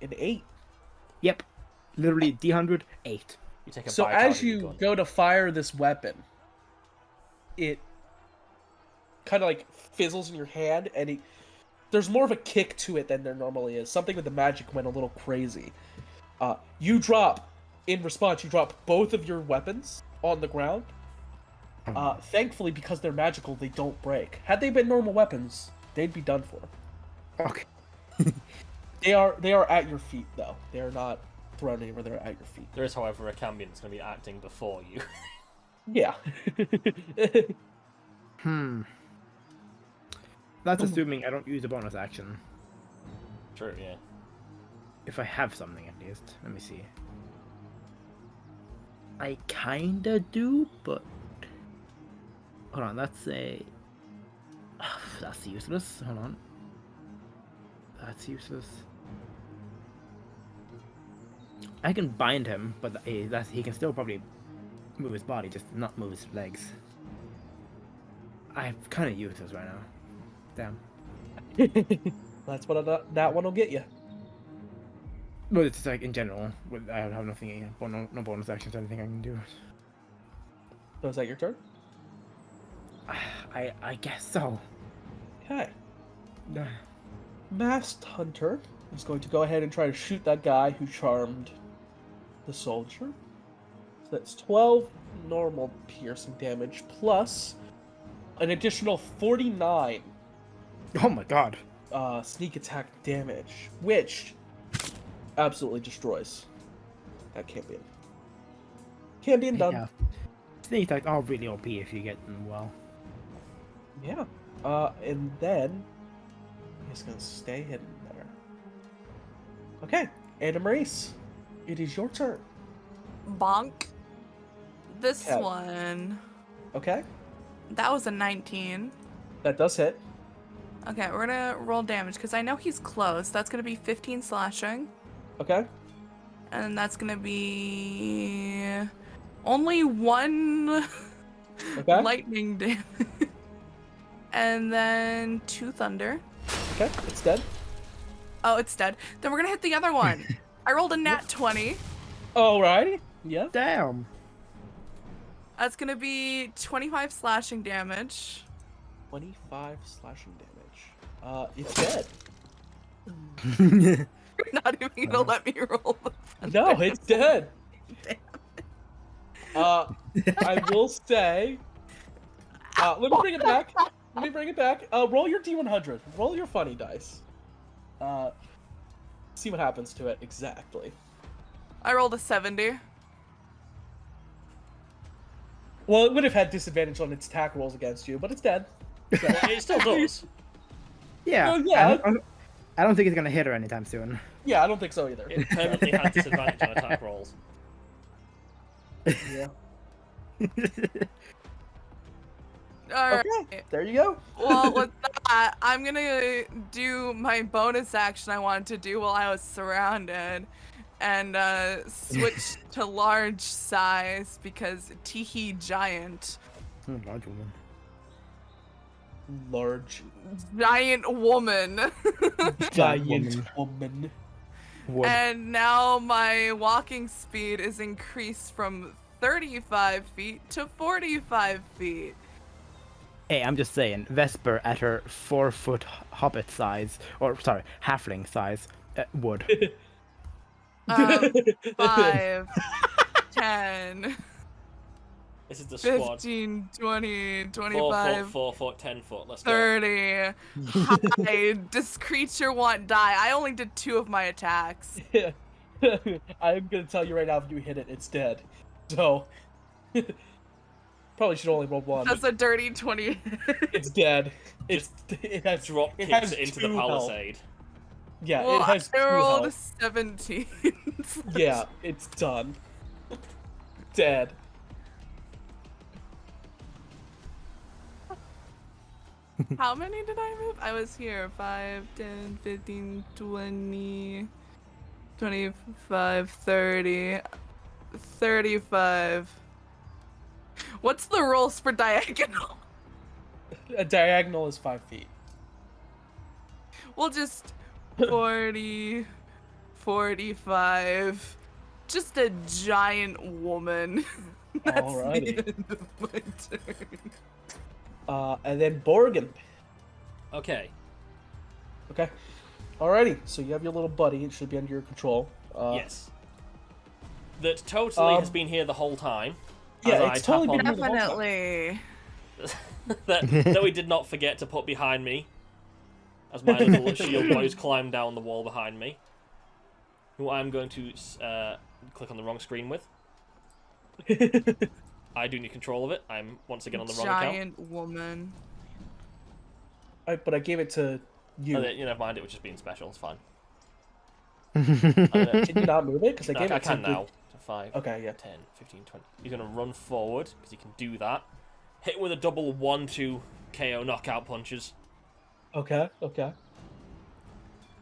Speaker 2: An 8.
Speaker 4: Yep. Literally d100, 8.
Speaker 1: You take a
Speaker 2: So
Speaker 1: bite out
Speaker 2: as
Speaker 1: of your
Speaker 2: you
Speaker 1: gun.
Speaker 2: go to fire this weapon, it kind of like fizzles in your hand, and there's more of a kick to it than there normally is. Something with the magic went a little crazy. You drop, in response, you drop both of your weapons on the ground. Thankfully, because they're magical, they don't break. Had they been normal weapons, they'd be done for.
Speaker 4: Okay.
Speaker 2: They are at your feet, though. They are not thrown anywhere. They're at your feet.
Speaker 1: There is, however, a Cambion that's going to be acting before you.
Speaker 2: Yeah.
Speaker 4: That's assuming I don't use a bonus action.
Speaker 1: True, yeah.
Speaker 4: If I have something, at least. Let me see. I kinda do, but... Hold on, that's a... that's useless. Hold on. That's useless. I can bind him, but he can still probably move his body, just not move his legs. I'm kind of useless right now. Damn.
Speaker 2: That's what that one will get you.
Speaker 4: But it's like in general, I have nothing, no bonus actions or anything I can do.
Speaker 2: So is that your turn?
Speaker 4: I guess so.
Speaker 2: Okay. Masked Hunter is going to go ahead and try to shoot that guy who charmed the soldier. So that's 12 normal piercing damage plus an additional 49
Speaker 4: Oh my god.
Speaker 2: sneak attack damage, which absolutely destroys that Cambion. Cambion done.
Speaker 4: Yeah. Sneak attacks are really OP if you get them well.
Speaker 2: Yeah. And then he's gonna stay hidden there. Okay, Anna Maurice, it is your turn.
Speaker 3: Bonk. This
Speaker 2: Okay.
Speaker 3: one.
Speaker 2: Okay,
Speaker 3: That was a 19.
Speaker 2: that does hit.
Speaker 3: Okay, we're gonna roll damage because I know he's close. That's gonna be 15 slashing.
Speaker 2: Okay.
Speaker 3: And that's gonna be only one
Speaker 2: Okay.
Speaker 3: lightning damage. And then 2 thunder.
Speaker 2: Okay, it's dead.
Speaker 3: Oh, it's dead. Then we're gonna hit the other one. I rolled a nat 20.
Speaker 2: Alrighty. Yeah.
Speaker 4: Damn.
Speaker 3: That's gonna be 25 slashing damage.
Speaker 2: 25 slashing damage. It's dead.
Speaker 3: You're not even gonna let me roll the thunder.
Speaker 2: No, it's dead.
Speaker 3: Damn.
Speaker 2: I will say. Let me bring it back. Roll your D100. Roll your funny dice. See what happens to it exactly.
Speaker 3: I rolled a 70.
Speaker 2: Well, it would have had disadvantage on its attack rolls against you, but it's dead.
Speaker 1: It still does.
Speaker 4: Yeah.
Speaker 2: Well, yeah.
Speaker 4: I don't think it's gonna hit her anytime soon.
Speaker 2: Yeah, I don't think so either.
Speaker 1: It permanently had disadvantage on attack rolls.
Speaker 2: Yeah.
Speaker 3: Alright.
Speaker 2: Okay, there you go.
Speaker 3: Well, with that, I'm gonna do my bonus action I wanted to do while I was surrounded. And switch to large size because teehee giant.
Speaker 4: Large woman.
Speaker 2: Large
Speaker 3: Giant woman.
Speaker 2: giant woman.
Speaker 4: Wood.
Speaker 3: And now my walking speed is increased from 35 feet to 45 feet.
Speaker 4: Hey, I'm just saying, Vesper at her 4-foot hobbit size, or sorry, halfling size, would.
Speaker 3: 5, 10,
Speaker 1: This is the squad.
Speaker 3: 15, 20,
Speaker 1: 4
Speaker 3: 25,
Speaker 1: foot, 4 foot, 10 foot. Let's go.
Speaker 3: 30. Hi, this creature won't die. I only did 2 of my attacks.
Speaker 2: I'm gonna tell you right now, if you hit it, it's dead. So probably should only roll one.
Speaker 3: That's a dirty 20.
Speaker 2: It's dead. It has
Speaker 1: Drop
Speaker 2: it
Speaker 1: kicks
Speaker 2: has
Speaker 1: it into the
Speaker 2: 2 health.
Speaker 1: palisade.
Speaker 2: Yeah,
Speaker 3: Well,
Speaker 2: it has 2
Speaker 3: I rolled
Speaker 2: health.
Speaker 3: 17.
Speaker 2: Yeah, it's done. Dead.
Speaker 3: How many did I move? I was here. 5, 10, 15, 20, 25, 30, 35. What's the rules for diagonal?
Speaker 2: A diagonal is 5 feet.
Speaker 3: We'll just 40, 45. Just a giant woman. That's
Speaker 2: Alrighty.
Speaker 3: the end of my turn.
Speaker 2: And then Borgen.
Speaker 1: Okay.
Speaker 2: Okay. Alrighty, so you have your little buddy. It should be under your control.
Speaker 1: Yes. That totally has been here the whole time. as
Speaker 2: Yeah,
Speaker 1: I
Speaker 2: it's
Speaker 1: tap
Speaker 2: totally been
Speaker 1: on-
Speaker 2: here the whole time.
Speaker 3: Definitely.
Speaker 1: that we did not forget to put behind me. As my little shield boys climb down the wall behind me. Who I'm going to click on the wrong screen with. I do need control of it. I'm once again on the wrong account.
Speaker 3: Giant woman.
Speaker 2: But I gave it to you.
Speaker 1: Oh, you never mind, it was just being special, it's fine.
Speaker 2: Can you not move it? Because I
Speaker 1: No,
Speaker 2: gave
Speaker 1: I
Speaker 2: it to
Speaker 1: can now. So 5,
Speaker 2: Okay, yeah.
Speaker 1: 10, 15, 20. He's going to run forward, because he can do that. Hit with a double 1-2 KO knockout punches.
Speaker 2: Okay, okay.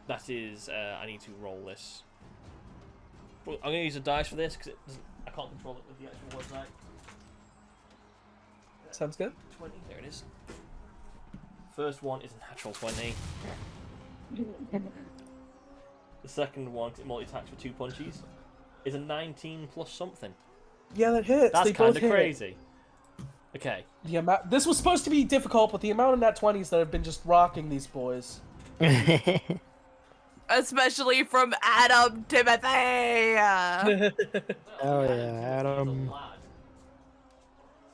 Speaker 1: That is, I need to roll this. Well, I'm going to use a dice for this, because I can't control it with the actual website.
Speaker 2: Sounds good.
Speaker 1: 20, there it is. First one is a natural 20. The second one, it multi-attacks for 2 punches, is a 19 plus something.
Speaker 2: Yeah, that hits.
Speaker 1: That's
Speaker 2: They
Speaker 1: kind
Speaker 2: both
Speaker 1: of
Speaker 2: hit.
Speaker 1: crazy. Okay.
Speaker 2: The amount. This was supposed to be difficult, but the amount of nat 20s that have been just rocking these boys.
Speaker 3: Especially from Adam Timothy.
Speaker 4: Oh yeah, Adam.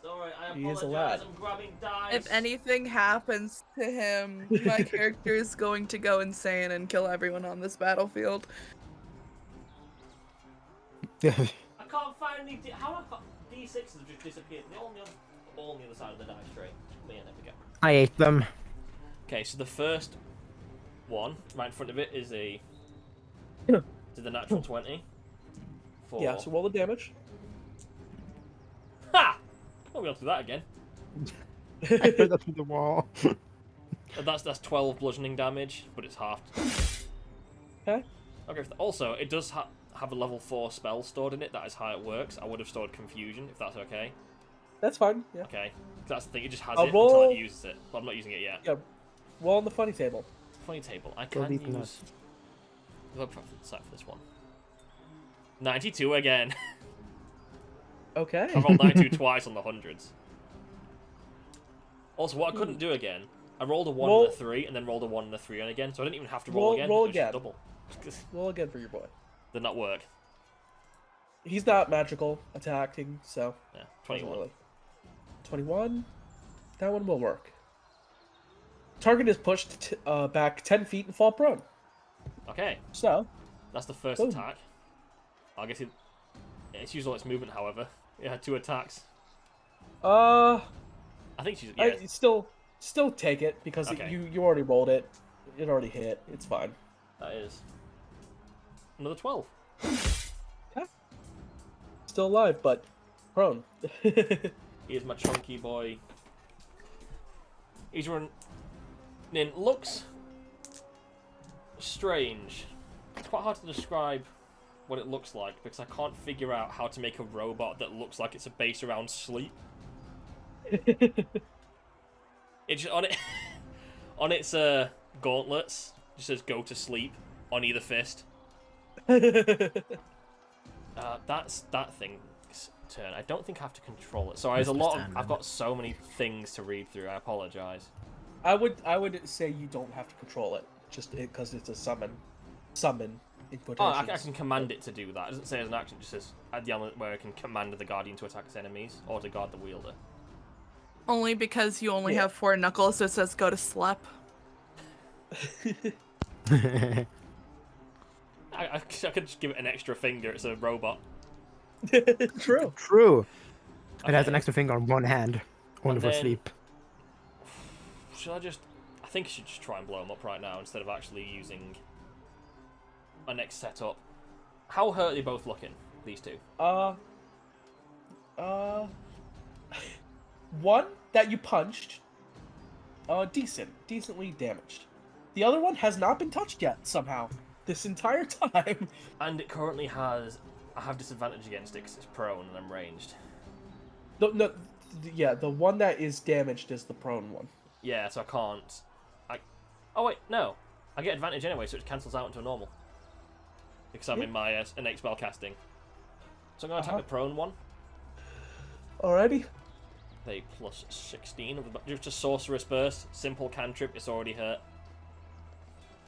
Speaker 1: Sorry, I
Speaker 2: He is a
Speaker 1: apologize.
Speaker 2: lad.
Speaker 1: I'm grabbing dice.
Speaker 3: If anything happens to him, my character is going to go insane and kill everyone on this battlefield.
Speaker 1: I can't find the how have D6s have just disappeared. They're all on the other side of the dice tray. Yeah, there we go.
Speaker 4: I ate them.
Speaker 1: Okay, so the first one right in front of it is a the natural 20. For...
Speaker 2: Yeah, so roll the damage.
Speaker 1: Ha! Oh, we have to do that again.
Speaker 4: I put that through the wall.
Speaker 1: That's 12 bludgeoning damage, but it's halved.
Speaker 2: Okay.
Speaker 1: Okay. Also, it does have a level 4 spell stored in it. That is how it works. I would have stored confusion if that's okay.
Speaker 2: That's fine. Yeah.
Speaker 1: Okay. That's the thing. It just has
Speaker 2: I'll
Speaker 1: it until
Speaker 2: roll-
Speaker 1: it uses it. But I'm not using it yet.
Speaker 2: Yeah. Roll on the funny table.
Speaker 1: Funny table. I
Speaker 4: Go
Speaker 1: can
Speaker 4: deep
Speaker 1: use.
Speaker 4: enough.
Speaker 1: Look for this one. 92 again.
Speaker 2: Okay.
Speaker 1: I rolled 92 twice on the hundreds. Also, what I couldn't do again, I rolled a 1
Speaker 2: Roll-
Speaker 1: and a 3, and then rolled a 1 and a 3 on again, so I didn't even have to roll
Speaker 2: Roll-
Speaker 1: again.
Speaker 2: roll
Speaker 1: it was just
Speaker 2: again.
Speaker 1: double.
Speaker 2: Roll again for your boy.
Speaker 1: Did not work.
Speaker 2: He's not magical attacking, so.
Speaker 1: Yeah,
Speaker 2: doesn't
Speaker 1: 21.
Speaker 2: really. 21. That one will work. Target is pushed back 10 feet and fall prone.
Speaker 1: Okay,
Speaker 2: So,
Speaker 1: that's the first
Speaker 2: Boom.
Speaker 1: attack. I guess it's used all its movement, however. It had 2 attacks.
Speaker 2: I
Speaker 1: I think she's. Yeah,
Speaker 2: still take it because
Speaker 1: Okay.
Speaker 2: you already rolled it. It already hit. It's fine.
Speaker 1: that is. Another 12.
Speaker 2: Still alive, but prone.
Speaker 1: He is my chunky boy. He's running. Looks strange. It's quite hard to describe what it looks like because I can't figure out how to make a robot that looks like it's based around sleep. It's on it on its gauntlets. It just says "Go to sleep" on either fist. That's that thing's turn. I don't think I have to control it. Sorry, there's a lot. I've got so many things to read through. I apologize.
Speaker 2: I would say you don't have to control it, just because it's a summon in
Speaker 1: Oh,
Speaker 2: quotations.
Speaker 1: I can command it to do that. It doesn't say as an action. It just says at the element where I can command the guardian to attack its enemies or to guard the wielder.
Speaker 3: Only because you only
Speaker 2: Yeah.
Speaker 3: have 4 knuckles, so it says go to sleep.
Speaker 1: I could just give it an extra finger. It's a robot.
Speaker 2: True.
Speaker 4: True. It has
Speaker 1: Okay.
Speaker 4: an extra finger on one hand, only
Speaker 1: And
Speaker 4: for
Speaker 1: then-
Speaker 4: sleep.
Speaker 1: Should I just... I think I should just try and blow him up right now instead of actually using my next setup. How hurt are they both looking, these two?
Speaker 2: One that you punched, decently damaged. The other one has not been touched yet somehow this entire time.
Speaker 1: And it currently has... I have disadvantage against it because it's prone and I'm ranged.
Speaker 2: The one that is damaged is the prone one.
Speaker 1: Yeah, so I can't... Oh wait, no. I get advantage anyway, so it cancels out into a normal. Because I'm in my innate spell casting. So I'm going to attack the prone one.
Speaker 2: Alrighty.
Speaker 1: They plus 16 of the... Just a sorcerer's burst. Simple cantrip, it's already hurt.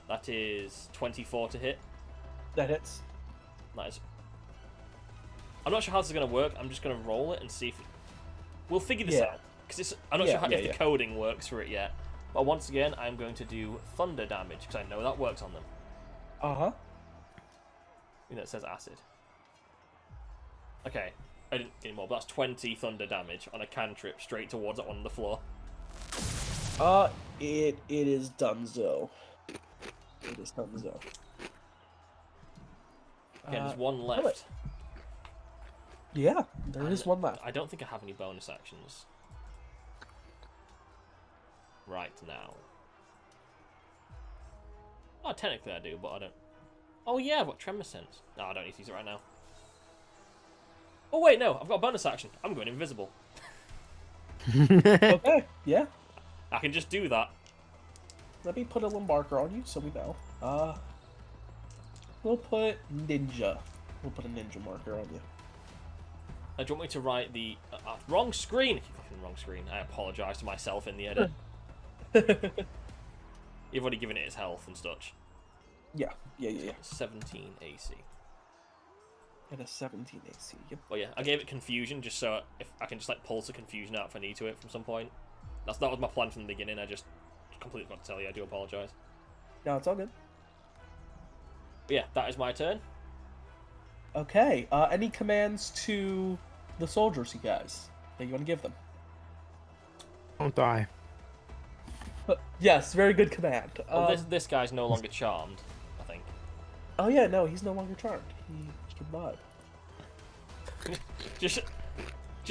Speaker 1: That is 24 to hit.
Speaker 2: That hits.
Speaker 1: Nice. I'm not sure how this is going to work. I'm just going to roll it and see if... We'll figure this out. Because I'm not sure if the coding works for it yet. But once again, I'm going to do thunder damage, because I know that works on them.
Speaker 2: Uh-huh.
Speaker 1: You know, it says acid. Okay. I didn't get any more, but that's 20 thunder damage on a cantrip straight towards that one on the floor.
Speaker 2: It is donezo. It is donezo.
Speaker 1: Again, there's one left.
Speaker 2: Yeah, there is one left.
Speaker 1: I don't think I have any bonus actions. Right now. Oh, technically I do, but I don't... Oh yeah, I've got Tremor Sense. No, I don't need to use it right now. Oh wait, no, I've got a bonus action. I'm going invisible.
Speaker 2: Okay, yeah.
Speaker 1: I can just do that.
Speaker 2: Let me put a little marker on you so we know. We'll put ninja. We'll put a ninja marker on you.
Speaker 1: Do you want me to write the... wrong screen! I keep clicking the wrong screen. I apologise to myself in the edit. You've already given it its health and such.
Speaker 2: Yeah.
Speaker 1: 17 AC.
Speaker 2: And a 17 AC. Yep.
Speaker 1: Well, yeah, I gave it confusion just so if I can just like pulse the confusion out if I need to it from some point. That was my plan from the beginning. I just completely forgot to tell you. I do apologise.
Speaker 2: No, it's all good.
Speaker 1: But yeah, that is my turn.
Speaker 2: Okay. Any commands to the soldiers, you guys, that you want to give them?
Speaker 4: Don't die.
Speaker 2: Yes, very good command.
Speaker 1: Well, this guy's no longer charmed, I think.
Speaker 2: Oh yeah, no, he's no longer charmed. He can vibe.
Speaker 1: Just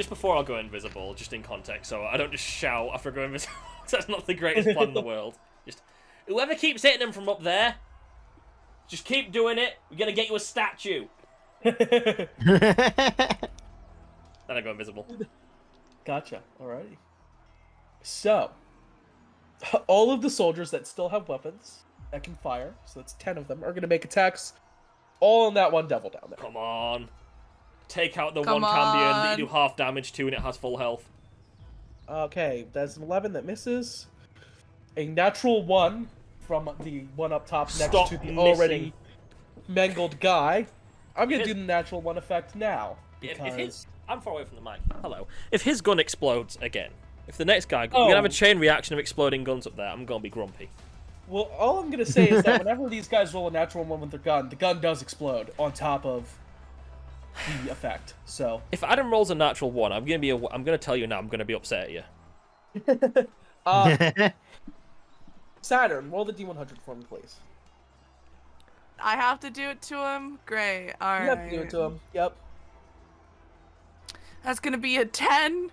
Speaker 1: before I go invisible, just in context, so I don't just shout after I go invisible. That's not the greatest plan in the world. Just whoever keeps hitting them from up there, just keep doing it. We're gonna get you a statue. Then I go invisible.
Speaker 2: Gotcha. Alrighty. So, all of the soldiers that still have weapons that can fire, so that's 10 of them, are going to make attacks all on that one devil down there.
Speaker 1: Come on. Take out the
Speaker 3: Come
Speaker 1: one cambion that
Speaker 3: on.
Speaker 1: you do half damage to and it has full health.
Speaker 2: Okay, that's an 11 that misses. A natural 1 from the one up top next
Speaker 1: Stop
Speaker 2: to the
Speaker 1: missing.
Speaker 2: already mangled guy. I'm going to do the natural 1 effect now. Because...
Speaker 1: I'm far away from the mic. Hello. If his gun explodes again, if the next guy... We're going to have a chain reaction of exploding guns up there. I'm going to be grumpy.
Speaker 2: Well, all I'm going to say is that whenever these guys roll a natural 1 with their gun, the gun does explode on top of the effect. So
Speaker 1: If Adam rolls a natural 1, I'm going to tell you now, I'm going to be upset at you.
Speaker 2: Saturn, roll the D100 for me, please.
Speaker 3: I have to do it to him? Great. Alright.
Speaker 2: You have to do it to him. Yep.
Speaker 3: That's gonna be a 10.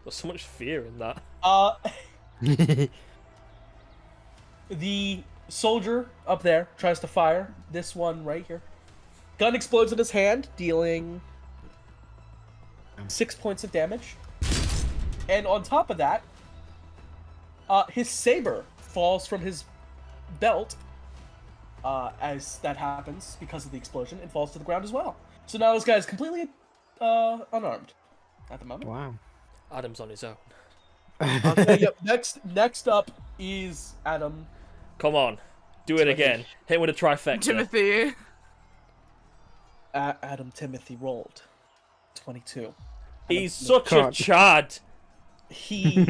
Speaker 1: There's so much fear in that.
Speaker 2: The soldier up there tries to fire. This one right here. Gun explodes in his hand, dealing 6 points of damage. And on top of that, his saber falls from his belt as that happens because of the explosion and falls to the ground as well. So now this guy is completely unarmed at the moment.
Speaker 4: Wow.
Speaker 1: Adam's on his own.
Speaker 2: Okay, yep. Next up is Adam.
Speaker 1: Come on. Do it again. Hit with a trifecta.
Speaker 3: Timothy.
Speaker 2: Adam Timothy rolled 22.
Speaker 1: He's such a chad.
Speaker 2: He.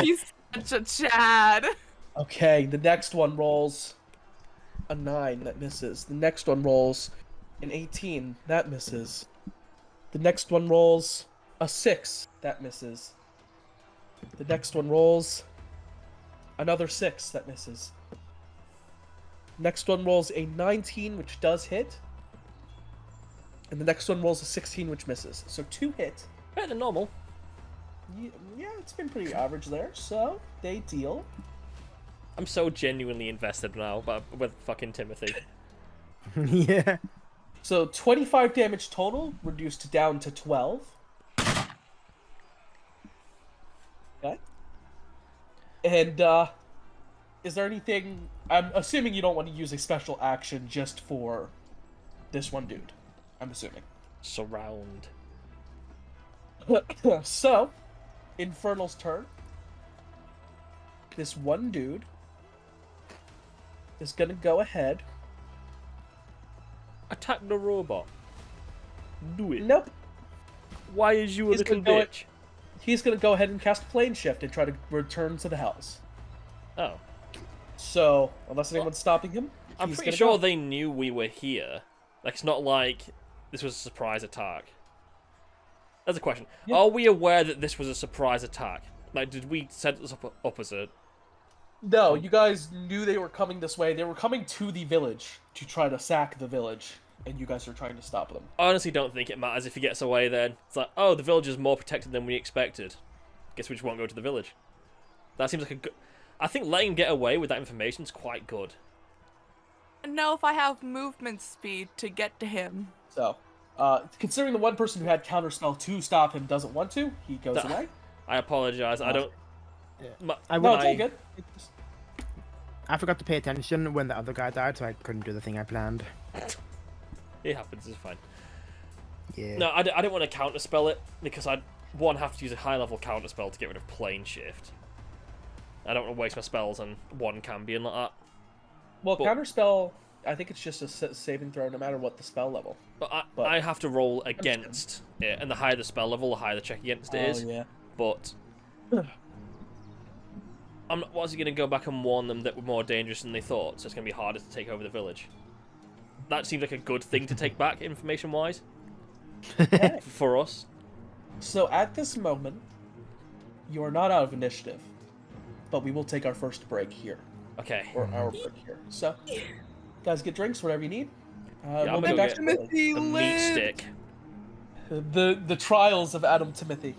Speaker 3: He's such a Chad.
Speaker 2: Okay, the next one rolls a 9 that misses. The next one rolls an 18 that misses. The next one rolls a 6 that misses. The next one rolls another 6 that misses. Next one rolls a 19 which does hit. And the next one rolls a 16 which misses. So 2 hit.
Speaker 1: Better than normal.
Speaker 2: Yeah, it's been pretty average there. So they deal.
Speaker 1: I'm so genuinely invested now with fucking Timothy.
Speaker 4: Yeah.
Speaker 2: So 25 damage total, reduced down to 12. Okay. And, is there anything... I'm assuming you don't want to use a special action just for this one dude. I'm assuming.
Speaker 1: Surround.
Speaker 2: So, Infernal's turn. This one dude is going to go ahead.
Speaker 1: Attack the robot. Do it.
Speaker 2: Nope.
Speaker 1: Why is you a
Speaker 2: He's
Speaker 1: little
Speaker 2: gonna go
Speaker 1: bitch?
Speaker 2: He's going to go ahead and cast Plane Shift and try to return to the Hells.
Speaker 1: Oh.
Speaker 2: So, unless anyone's stopping him,
Speaker 1: I'm
Speaker 2: he's
Speaker 1: pretty
Speaker 2: gonna
Speaker 1: sure
Speaker 2: go.
Speaker 1: they knew we were here. Like, it's not like this was a surprise attack. That's a question.
Speaker 2: Yeah.
Speaker 1: Are we aware that this was a surprise attack? Like, did we set this up as a...
Speaker 2: No, you guys knew they were coming this way. They were coming to the village to try to sack the village, and you guys are trying to stop them.
Speaker 1: I honestly don't think it matters if he gets away then. It's like, oh, the village is more protected than we expected. Guess we just won't go to the village. That seems like a good... I think letting him get away with that information is quite good.
Speaker 3: No, if I have movement speed to get to him.
Speaker 2: So, considering the one person who had counterspell to stop him doesn't want to, he goes
Speaker 1: That-
Speaker 2: away.
Speaker 1: I apologize. I don't...
Speaker 4: Yeah.
Speaker 1: My-
Speaker 4: I
Speaker 2: No,
Speaker 4: would-
Speaker 2: it's all good.
Speaker 4: I forgot to pay attention when the other guy died, so I couldn't do the thing I planned.
Speaker 1: It happens, it's fine.
Speaker 4: Yeah.
Speaker 1: No, I didn't want to counterspell it, because I'd, one, have to use a high-level counterspell to get rid of Plane Shift. I don't want to waste my spells on one Cambion like that.
Speaker 2: Well,
Speaker 1: But-
Speaker 2: counterspell, I think it's just a saving throw no matter what the spell level.
Speaker 1: But
Speaker 2: But-
Speaker 1: I have to roll against it, and the higher the spell level, the higher the check against it is.
Speaker 2: yeah.
Speaker 1: But I'm not, was he going to go back and warn them that we're more dangerous than they thought, so it's going to be harder to take over the village? That seems like a good thing to take back, information-wise,
Speaker 2: Okay.
Speaker 1: for us.
Speaker 2: So at this moment, you are not out of initiative, but we will take our first break here,
Speaker 1: Okay.
Speaker 2: or our break here. So, guys, get drinks, whatever you need.
Speaker 1: I'm
Speaker 2: We'll
Speaker 1: gonna
Speaker 2: be
Speaker 1: go
Speaker 2: back
Speaker 1: get
Speaker 2: shortly.
Speaker 1: The meat stick.
Speaker 2: The trials of Adam Timothy.